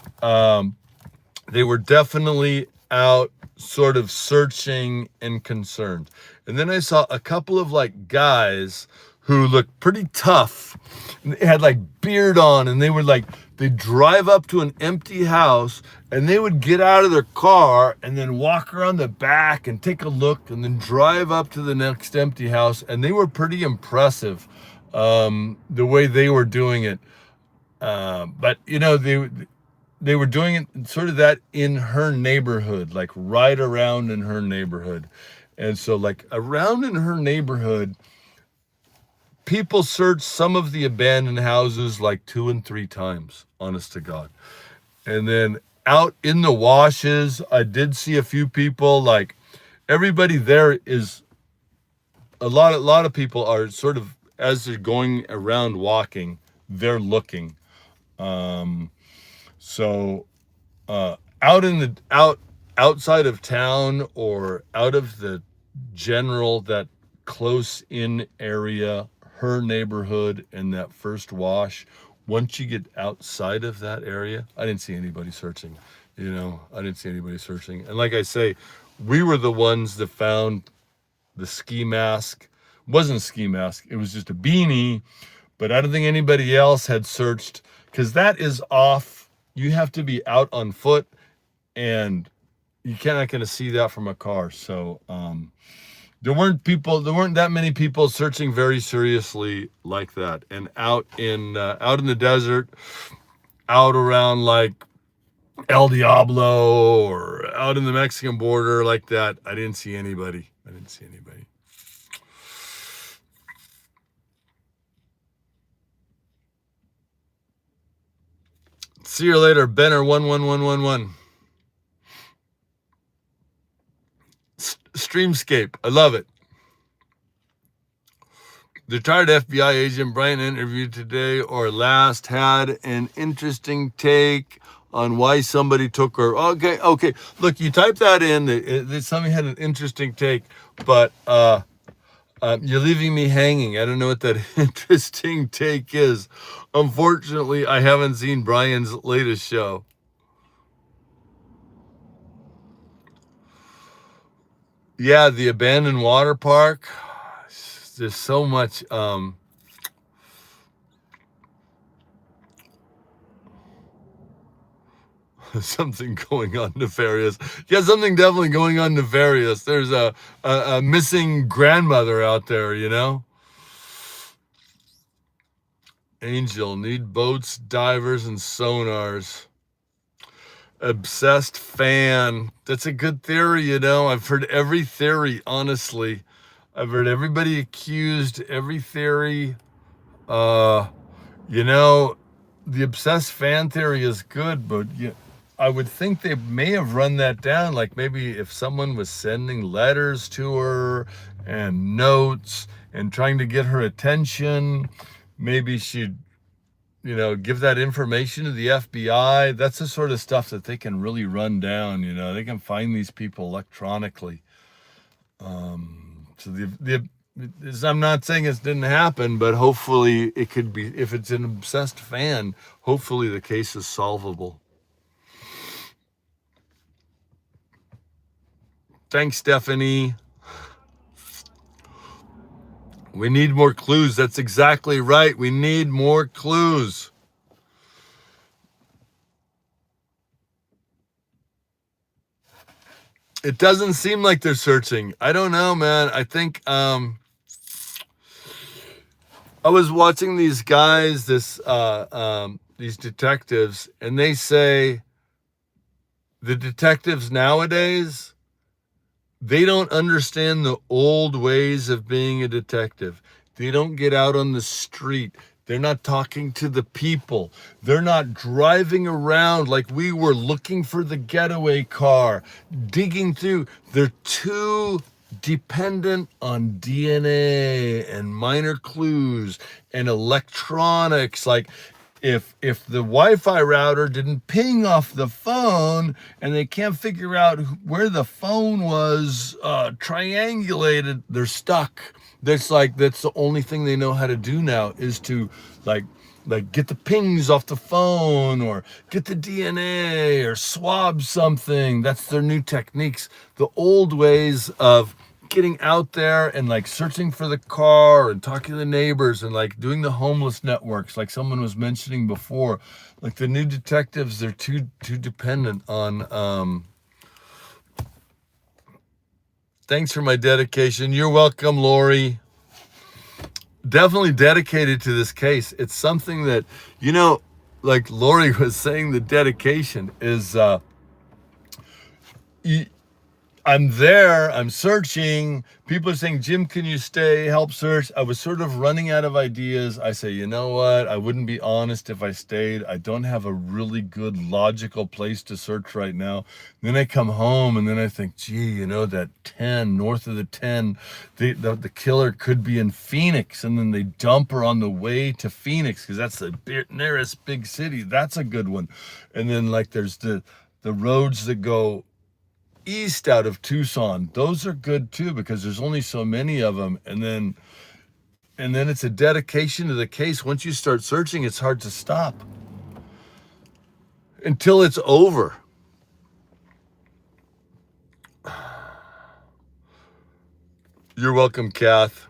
they were definitely out sort of searching and concerned. And then I saw a couple of like guys who looked pretty tough. They had like beard on, and they were like, they drive up to an empty house, and they would get out of their car and then walk around the back and take a look and then drive up to the next empty house. And they were pretty impressive, the way they were doing it. But they were doing it sort of that in her neighborhood, like right around in her neighborhood. And so like around in her neighborhood, people searched some of the abandoned houses like 2 and 3 times, honest to God. And then out in the washes, I did see a few people. Like everybody there is, a lot of people are sort of, as they're going around walking, they're looking. So outside of town or out of the general, that close in area, her neighborhood and that first wash, once you get outside of that area, I didn't see anybody searching. I didn't see anybody searching. And like I say, we were the ones that found the ski mask. It wasn't a ski mask, it was just a beanie, but I don't think anybody else had searched, because that is off. You have to be out on foot, and you're not going to see that from a car. So there weren't that many people searching very seriously like that. And out in the desert, out around like El Diablo or out in the Mexican border like that, I didn't see anybody. See you later, Benner 11111. Streamscape, I love it. The retired FBI agent Brian interviewed today or last had an interesting take on why somebody took her. Okay. Look, you type that in. Somebody had an interesting take, but you're leaving me hanging. I don't know what that interesting take is. Unfortunately, I haven't seen Brian's latest show. Yeah, the abandoned water park. There's so much something going on nefarious. Yeah, something definitely going on nefarious. There's a missing grandmother out there, you know? Angel, need boats, divers, and sonars. Obsessed fan. That's a good theory, you know? I've heard every theory, honestly. I've heard everybody accused, every theory. You know, the obsessed fan theory is good, but I would think they may have run that down. Like maybe if someone was sending letters to her and notes and trying to get her attention, maybe she'd, give that information to the FBI. That's the sort of stuff that they can really run down. They can find these people electronically. So I'm not saying it didn't happen, but hopefully it could be, if it's an obsessed fan, hopefully the case is solvable. Thanks, Stephanie. We need more clues. That's exactly right. We need more clues. It doesn't seem like they're searching. I don't know, man. I think I was watching these guys, these detectives, and they say the detectives nowadays, they don't understand the old ways of being a detective. They don't get out on the street. They're not talking to the people. They're not driving around like we were looking for the getaway car, digging through. They're too dependent on DNA and minor clues and electronics. Like if the Wi-Fi router didn't ping off the phone and they can't figure out where the phone was triangulated, they're stuck. That's the only thing they know how to do now is to like get the pings off the phone or get the DNA or swab something. That's their new techniques. The old ways of getting out there and searching for the car and talking to the neighbors and doing the homeless networks, like someone was mentioning before, the new detectives, they're too dependent on thanks for my dedication. You're welcome, Lori. Definitely dedicated to this case. It's something that, like Lori was saying, the dedication is I'm there, I'm searching. People are saying, Jim, can you stay, help search? I was sort of running out of ideas. I say, you know what? I wouldn't be honest if I stayed. I don't have a really good logical place to search right now. Then I come home and then I think, gee, that 10, north of the 10, the killer could be in Phoenix. And then they dump her on the way to Phoenix because that's the nearest big city. That's a good one. And then there's the roads that go east out of Tucson. Those are good too because there's only so many of them. And then it's a dedication to the case. Once you start searching, it's hard to stop until it's over. You're welcome, Kath.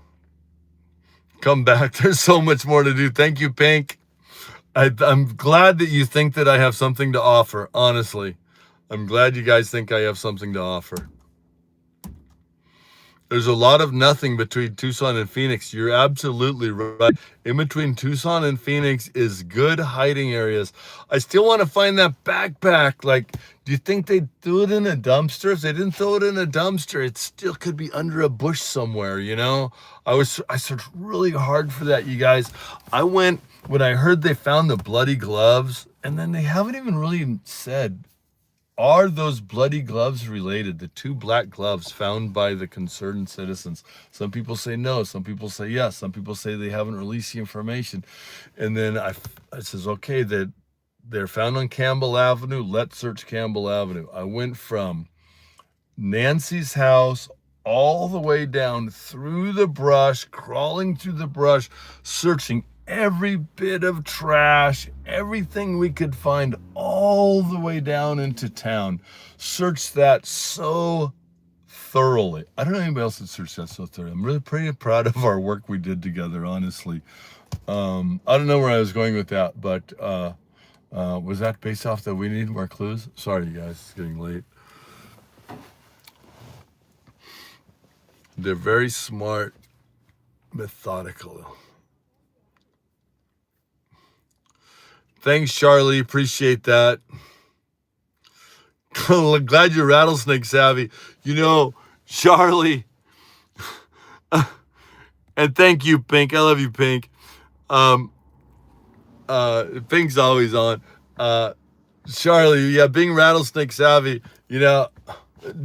Come back. There's so much more to do. Thank you, Pink. I'm glad that you think that I have something to offer, honestly. I'm glad you guys think I have something to offer. There's a lot of nothing between Tucson and Phoenix. You're absolutely right. In between Tucson and Phoenix is good hiding areas. I still want to find that backpack. Do you think they threw it in a dumpster? If they didn't throw it in a dumpster, it still could be under a bush somewhere, I searched really hard for that, you guys. I went when I heard they found the bloody gloves, and then they haven't even really said, are those bloody gloves related? The two black gloves found by the concerned citizens. Some people say no. Some people say yes. Some people say they haven't released the information. And then I says, okay, that they're found on Campbell Avenue. Let's search Campbell Avenue. I went from Nancy's house all the way down through the brush, crawling through the brush, searching every bit of trash, everything we could find, all the way down into town. Searched that so thoroughly. I don't know anybody else that searched that so thoroughly. I'm really pretty proud of our work we did together, honestly. I don't know where I was going with that, but was that based off that we need more clues? Sorry, guys, it's getting late. They're very smart, methodical. Thanks, Charlie. Appreciate that. Glad you're rattlesnake savvy. You know, Charlie, and thank you, Pink. I love you, Pink. Pink's always on. Charlie, yeah, being rattlesnake savvy, you know,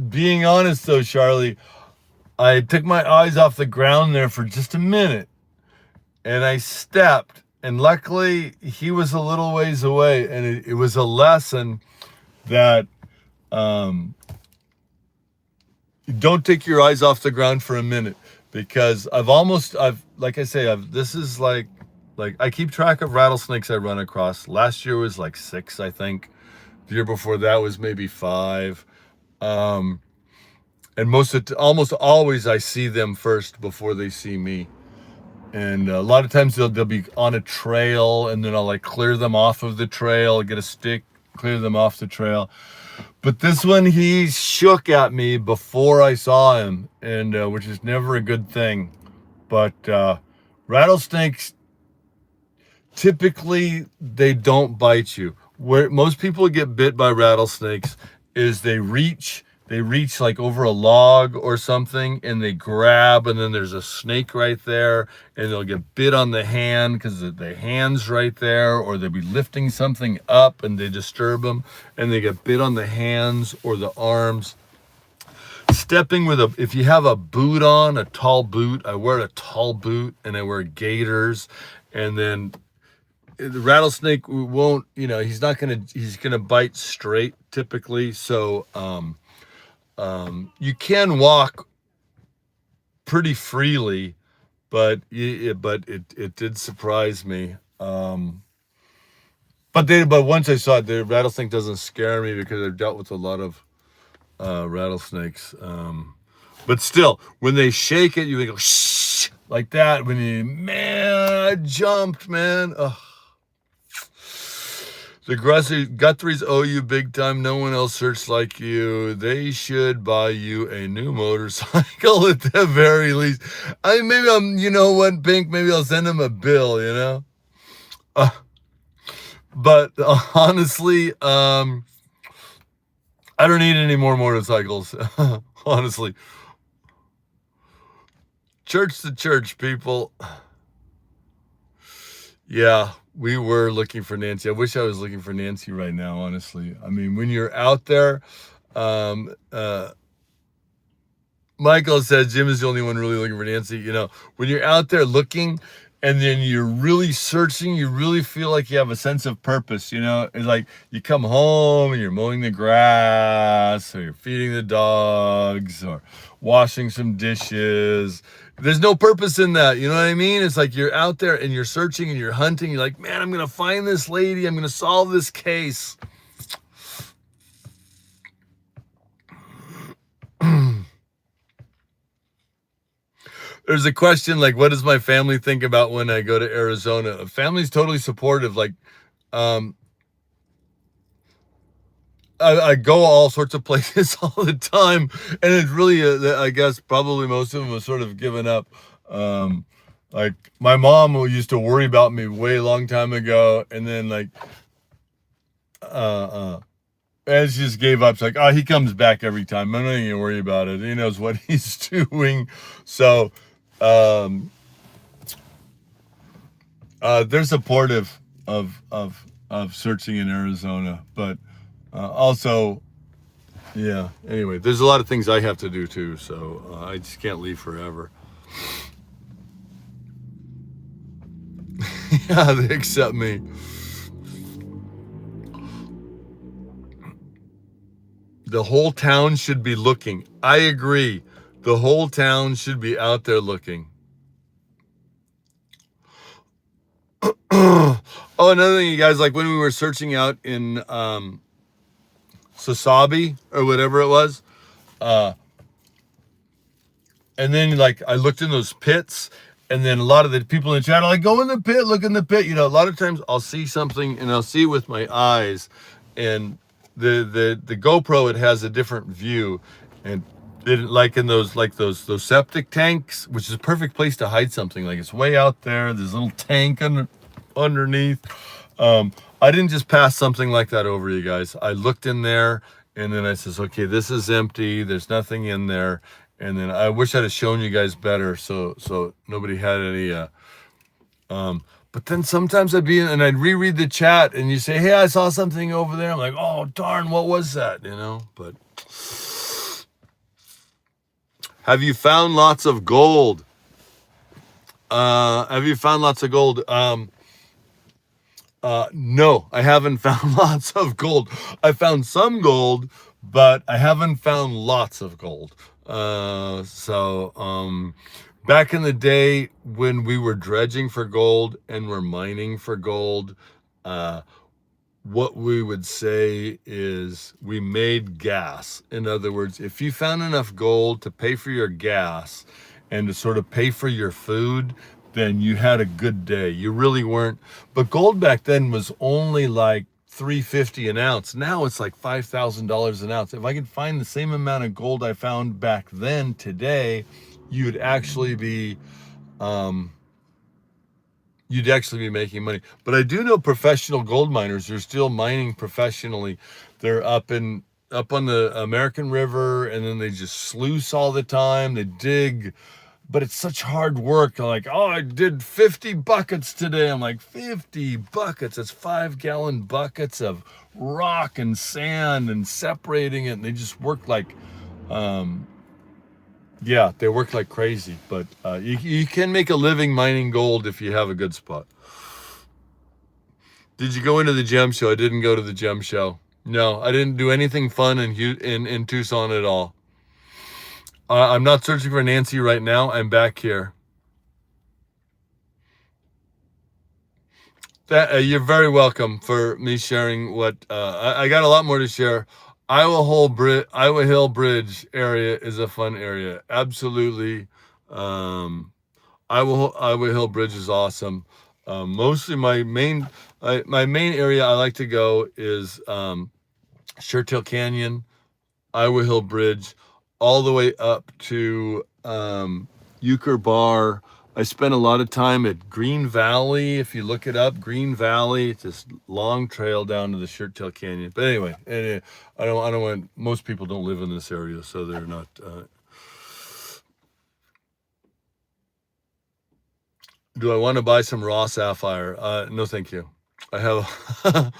being honest though, Charlie, I took my eyes off the ground there for just a minute and I stepped, and luckily he was a little ways away, and it was a lesson that don't take your eyes off the ground for a minute, because this is like I keep track of rattlesnakes I run across. Last year was like 6, I think. The year before that was maybe 5. And almost always I see them first before they see me. And a lot of times they'll be on a trail, and then I'll like clear them off of the trail, get a stick, clear them off the trail. But this one, he shook at me before I saw him, and which is never a good thing. But rattlesnakes, typically they don't bite you. Where most people get bit by rattlesnakes is they reach like over a log or something, and they grab, and then there's a snake right there, and they'll get bit on the hand because the hand's right there, or they'll be lifting something up and they disturb them and they get bit on the hands or the arms. Stepping if you have a boot on, a tall boot, I wear a tall boot and I wear gaiters, and then the rattlesnake won't, he's gonna bite straight typically. So, you can walk pretty freely, but it did surprise me. But once I saw it, the rattlesnake doesn't scare me because I've dealt with a lot of rattlesnakes. But still, when they shake it, you go shh like that. I jumped, man. Ugh. The Guthries owe you big time. No one else searched like you. They should buy you a new motorcycle at the very least. You know what, Pink? Maybe I'll send him a bill, But honestly, I don't need any more motorcycles. Honestly. Church to church, people. Yeah. We were looking for Nancy. I wish I was looking for Nancy right now, honestly. I mean, when you're out there, Michael says Jim is the only one really looking for Nancy. When you're out there looking and then you're really searching, you really feel like you have a sense of purpose. It's like you come home and you're mowing the grass, or you're feeding the dogs, or washing some dishes. There's no purpose in that. You know what I mean? It's like you're out there and you're searching and you're hunting. You're like, man, I'm going to find this lady. I'm going to solve this case. There's a question like, what does my family think about when I go to Arizona? Family's totally supportive. Like, I go all sorts of places all the time, and it's really, I guess, probably most of them have sort of given up. Like my mom who used to worry about me way long time ago, and then and she just gave up. It's like, oh, he comes back every time. I'm not even gonna worry about it. He knows what he's doing. So, they're supportive of searching in Arizona, but. Also, yeah, anyway, there's a lot of things I have to do too, so I just can't leave forever. Yeah, they accept me. The whole town should be looking. I agree. The whole town should be out there looking. Oh, another thing, you guys, like when we were searching out in Sasabi or whatever it was, and then like I looked in those pits, and then a lot of the people in the chat are like, go in the pit, look in the pit. You know, a lot of times I'll see something and I'll see it with my eyes, and the GoPro, it has a different view, and it, like in those those septic tanks, which is a perfect place to hide something. Like it's way out there. There's a little tank underneath. I didn't just pass something like that over, you guys. I looked in there, and then I says, okay, this is empty. There's nothing in there. And then I wish I'd have shown you guys better, so nobody had any. But then sometimes I'd be in and I'd reread the chat, and you say, hey, I saw something over there. I'm like, oh darn, what was that? You know. But have you found lots of gold? Have you found lots of gold? No, I haven't found lots of gold. I found some gold, but I haven't found lots of gold. Back in the day when we were dredging for gold and we're mining for gold, what we would say is we made gas. In other words, if you found enough gold to pay for your gas and to sort of pay for your food, then you had a good day. You really weren't. But gold back then was only like $3.50 an ounce. Now it's like $5,000 an ounce. If I could find the same amount of gold I found back then today, you'd actually be making money. But I do know professional gold miners are still mining professionally. They're up on the American River, and then they just sluice all the time. They dig, but it's such hard work. Like, oh, I did 50 buckets today. I'm like, 50 buckets? That's 5-gallon buckets of rock and sand and separating it. And they just work like, yeah, they work like crazy. But you can make a living mining gold if you have a good spot. Did you go into the gem show? I didn't go to the gem show. No, I didn't do anything fun in Tucson at all. I'm not searching for Nancy right now. I'm back here. You're very welcome for me sharing what I got a lot more to share. Iowa Hill Bridge area is a fun area. Absolutely. Iowa Hill Bridge is awesome. Mostly my main area I like to go is Sure Canyon, Iowa Hill Bridge, all the way up to Euchre Bar. I spent a lot of time at Green Valley. If you look it up, Green Valley, it's this long trail down to the Sure Canyon. But anyway, I don't want, most people don't live in this area, so they're not. Do I want to buy some raw sapphire? No, thank you. I have.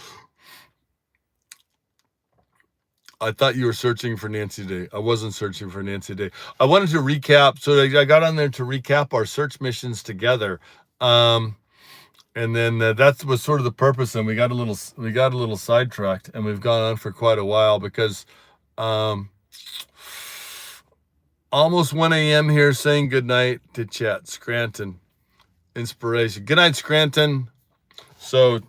I thought you were searching for Nancy Day. I wasn't searching for Nancy Day. I wanted to recap. So I got on there to recap our search missions together. And then that was sort of the purpose. And we got a little sidetracked, and we've gone on for quite a while because almost 1 a.m. here, saying goodnight to Chet Scranton. Inspiration. Good night, Scranton. So,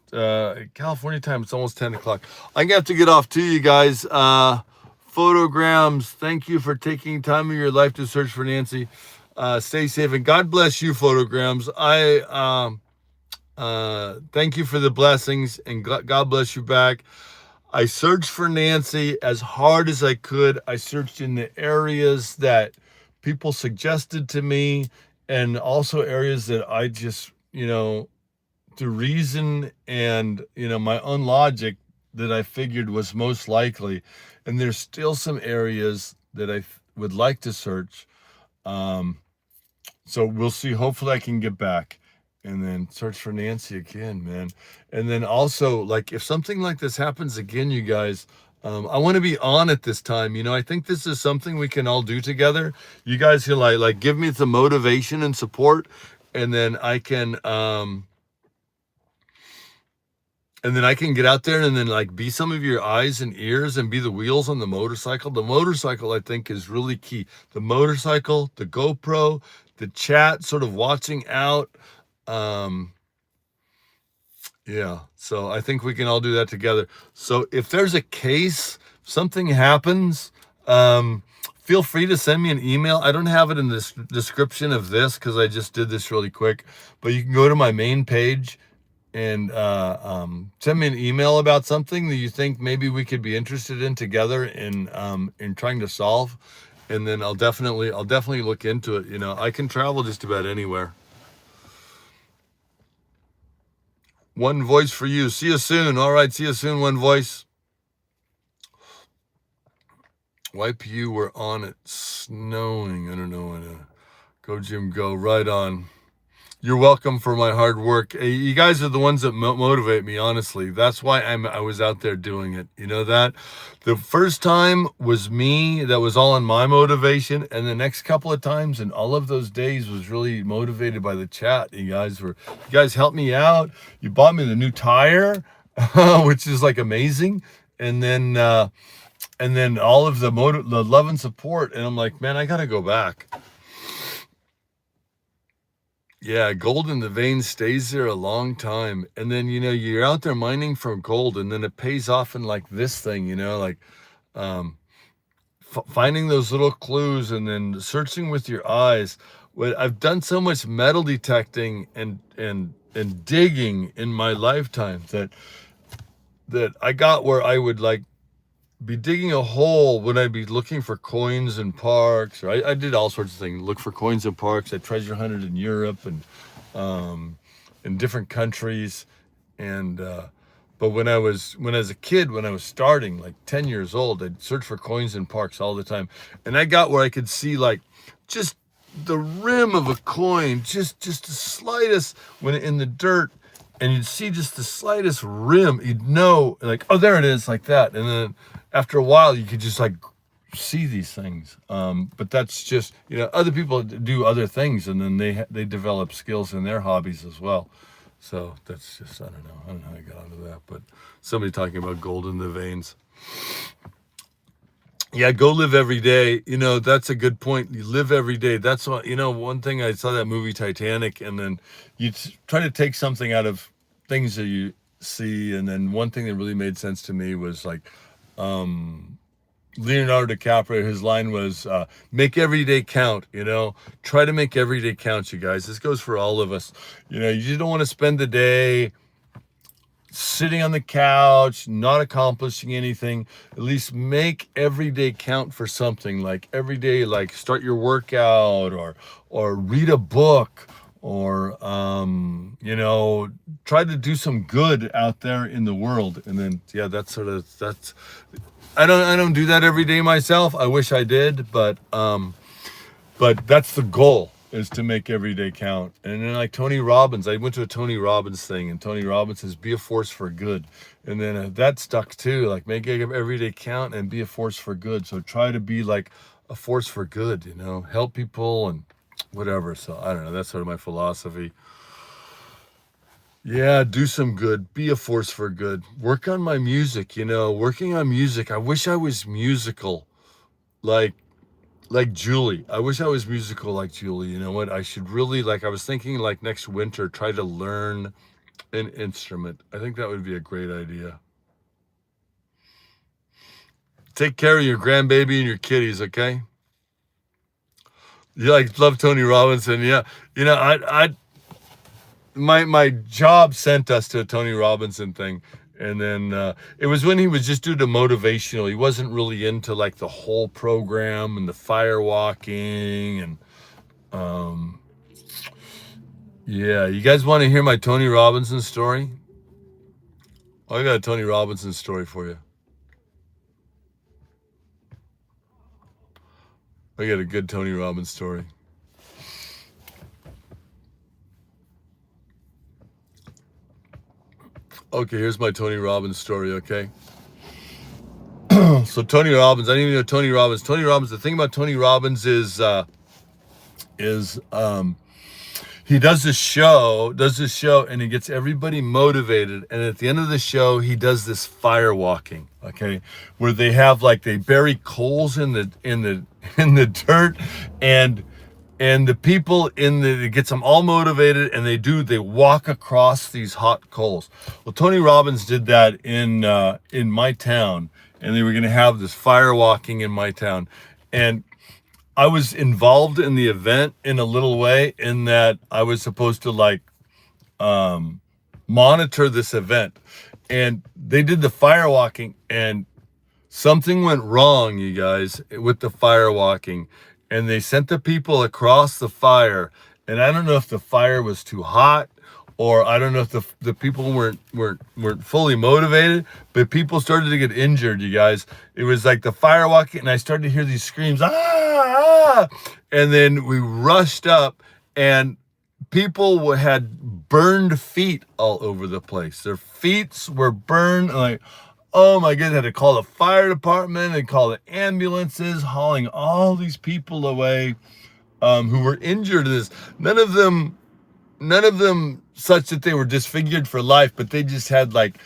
California time, it's almost 10 o'clock. I'm going to have to get off to you guys. Photograms, thank you for taking time of your life to search for Nancy. Stay safe, and God bless you, Photograms. I thank you for the blessings, and God bless you back. I searched for Nancy as hard as I could. I searched in the areas that people suggested to me, and also areas that I just, through reason and, my own logic, that I figured was most likely. And there's still some areas that I would like to search. So we'll see. Hopefully I can get back and then search for Nancy again, man. And then also, like, if something like this happens again, you guys, I want to be on it this time. I think this is something we can all do together. You guys can like give me some motivation and support, and then I can and then I can get out there and then like be some of your eyes and ears and be the wheels on the motorcycle. The motorcycle, I think, is really key. The motorcycle, the GoPro, the chat, sort of watching out. Um, yeah, so I think we can all do that together. So if there's a case, something happens, feel free to send me an email. I don't have it in this description of this because I just did this really quick, but you can go to my main page and send me an email about something that you think maybe we could be interested in together in trying to solve, and then I'll definitely look into it. You know, I can travel just about anywhere. One voice for you. See you soon. All right, see you soon, One Voice. YPU, we're on it. Snowing. I don't know. Go, Jim, go. Right on. You're welcome for my hard work. Hey, you guys are the ones that motivate me, honestly. That's why I was out there doing it. You know that? The first time was me. That was all on my motivation. And the next couple of times and all of those days was really motivated by the chat. You guys helped me out. You bought me the new tire, which is like amazing. And then all of the love and support. And I'm like, man, I got to go back. Yeah, gold in the vein stays there a long time. And then, you know, you're out there mining for gold and then it pays off in like this thing, you know, like finding those little clues and then searching with your eyes. Well, I've done so much metal detecting and digging in my lifetime that I got where I would like be digging a hole when I'd be looking for coins in parks, or I did all sorts of things. Look for coins in parks. I treasure hunted in Europe and in different countries. And but when I was a kid, when I was starting, like 10 years old, I'd search for coins in parks all the time. And I got where I could see like just the rim of a coin, just the slightest when in the dirt. And you'd see just the slightest rim, you'd know, like, oh, there it is, like that. And then after a while, you could just like see these things. But that's just, you know, other people do other things, and then they develop skills in their hobbies as well. So that's just, I don't know how I got onto that, but somebody talking about gold in the veins. Yeah, go live every day. You know, that's a good point. You live every day. That's what, you know, one thing, I saw that movie Titanic, and then you try to take something out of things that you see. And then one thing that really made sense to me was like Leonardo DiCaprio, his line was, make every day count, you know, try to make every day count, you guys. This goes for all of us. You know, you don't want to spend the day sitting on the couch, not accomplishing anything. At least make every day count for something. Like every day, like start your workout or read a book or you know, try to do some good out there in the world. And then yeah, that's I don't do that every day myself. I wish I did, but that's the goal, is to make every day count. And then like Tony Robbins, I went to a Tony Robbins thing, and Tony Robbins says, be a force for good. And then that stuck too, like make every day count and be a force for good. So try to be like a force for good, you know, help people and whatever. So I don't know, that's sort of my philosophy. Yeah, do some good, be a force for good. Work on my music, you know, working on music. I wish I was musical like Julie. I wish I was musical like Julie. You know what? I should really, like, I was thinking like next winter, try to learn an instrument. I think that would be a great idea. Take care of your grandbaby and your kitties, okay? You like love Tony Robinson, yeah. You know, my job sent us to a Tony Robinson thing. And then it was when he was just doing the motivational. He wasn't really into like the whole program and the fire walking and yeah. You guys want to hear my Tony Robinson story? I got a Tony Robinson story for you. I got a good Tony Robbins story. Okay, here's my Tony Robbins story, okay? So Tony Robbins, I didn't even know Tony Robbins. Tony Robbins, the thing about Tony Robbins is he does this show, and he gets everybody motivated. And at the end of the show, he does this fire walking, okay, where they bury coals in the in the dirt, and the people it gets them all motivated, and they walk across these hot coals. Well, Tony Robbins did that in my town, and they were going to have this fire walking in my town, and I was involved in the event in a little way, in that I was supposed to monitor this event, and they did the fire walking, and something went wrong, you guys, with the fire walking, and they sent the people across the fire, and I don't know if the fire was too hot, or I don't know if the people weren't fully motivated, but people started to get injured, you guys. It was like the fire walking, and I started to hear these screams, ah, and then we rushed up, and people had burned feet all over the place. Their feet were burned, like, oh my goodness, had to call the fire department and call the ambulances, hauling all these people away who were injured in this. None of them such that they were disfigured for life, but they just had like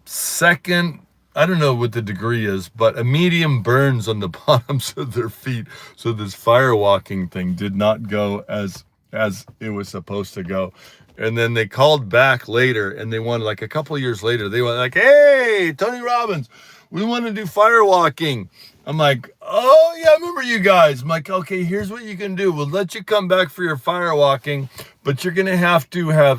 second, I don't know what the degree is, but a medium burns on the bottoms of their feet. So this fire walking thing did not go as it was supposed to go. And then they called back later, and they wanted, like a couple of years later, they were like, hey, Tony Robbins, we want to do fire walking. I'm like, oh yeah, I remember you guys. I'm like, okay, here's what you can do. We'll let you come back for your fire walking, but you're going to have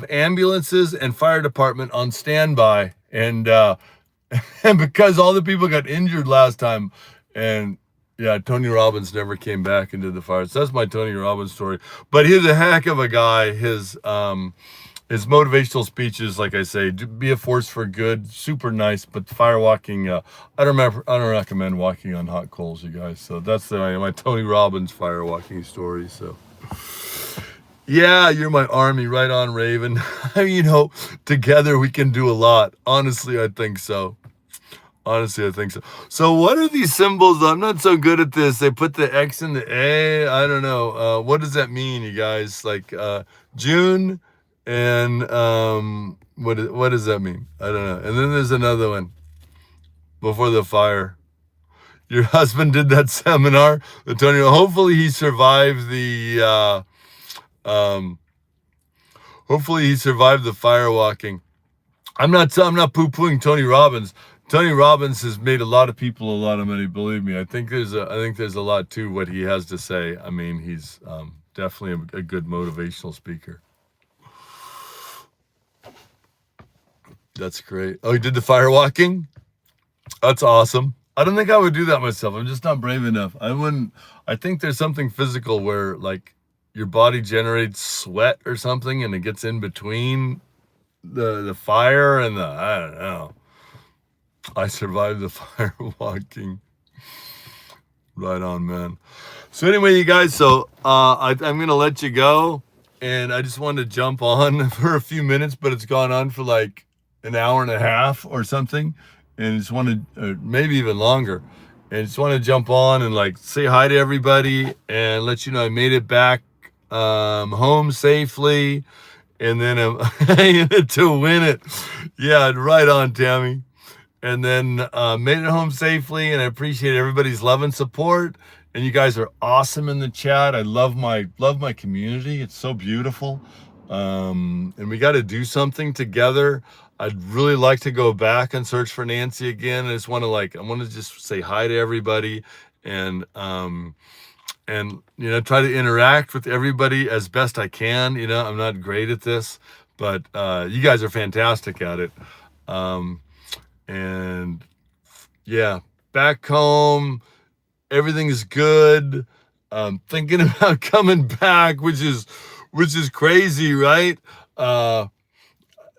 ambulances and fire department on standby. And, and because all the people got injured last time, and yeah, Tony Robbins never came back and did the fire. So that's my Tony Robbins story. But he's a heck of a guy. His motivational speeches, like I say, be a force for good, super nice. But fire walking, I don't recommend walking on hot coals, you guys. So that's my Tony Robbins fire walking story. So yeah, you're my army, right on, Raven. Together we can do a lot. Honestly, I think so. So what are these symbols? I'm not so good at this. They put the X and the A. I don't know. What does that mean, you guys? Like June and what does that mean? I don't know. And then there's another one before the fire. Your husband did that seminar, Antonio. Hopefully he survived the fire walking. I'm not poo-pooing Tony Robbins. Tony Robbins has made a lot of people a lot of money. Believe me, I think there's a lot to what he has to say. I mean, he's definitely a good motivational speaker. That's great. Oh, he did the fire walking? That's awesome. I don't think I would do that myself. I'm just not brave enough. I wouldn't. I think there's something physical where, like, your body generates sweat or something, and it gets in between the fire and I don't know. I survived the fire walking. Right on, man. So anyway, you guys, so I'm going to let you go. And I just wanted to jump on for a few minutes, but it's gone on for like an hour and a half or something. And just wanted, maybe even longer. And just want to jump on and like say hi to everybody and let you know I made it back home safely. And then to win it. Yeah, right on, Tammy. And then made it home safely, and I appreciate everybody's love and support. And you guys are awesome in the chat. I love my community. It's so beautiful. And we got to do something together. I'd really like to go back and search for Nancy again. I want to just say hi to everybody and try to interact with everybody as best I can. I'm not great at this, but you guys are fantastic at it. And yeah, back home, everything is good. Thinking about coming back, which is crazy, right? I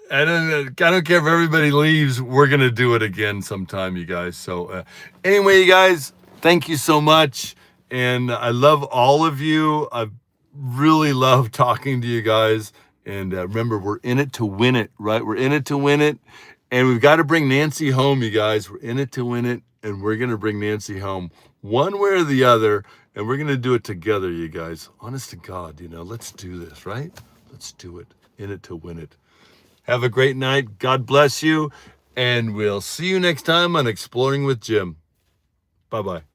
don't care if everybody leaves. We're gonna do it again sometime, you guys. So anyway, you guys, thank you so much, and I love all of you. I really love talking to you guys. And remember, we're in it to win it, right? We're in it to win it. And we've got to bring Nancy home, you guys. We're in it to win it, and we're going to bring Nancy home one way or the other, and we're going to do it together, you guys. Honest to God, let's do this, right? Let's do it. In it to win it. Have a great night. God bless you. And we'll see you next time on Exploring with Jim. Bye-bye.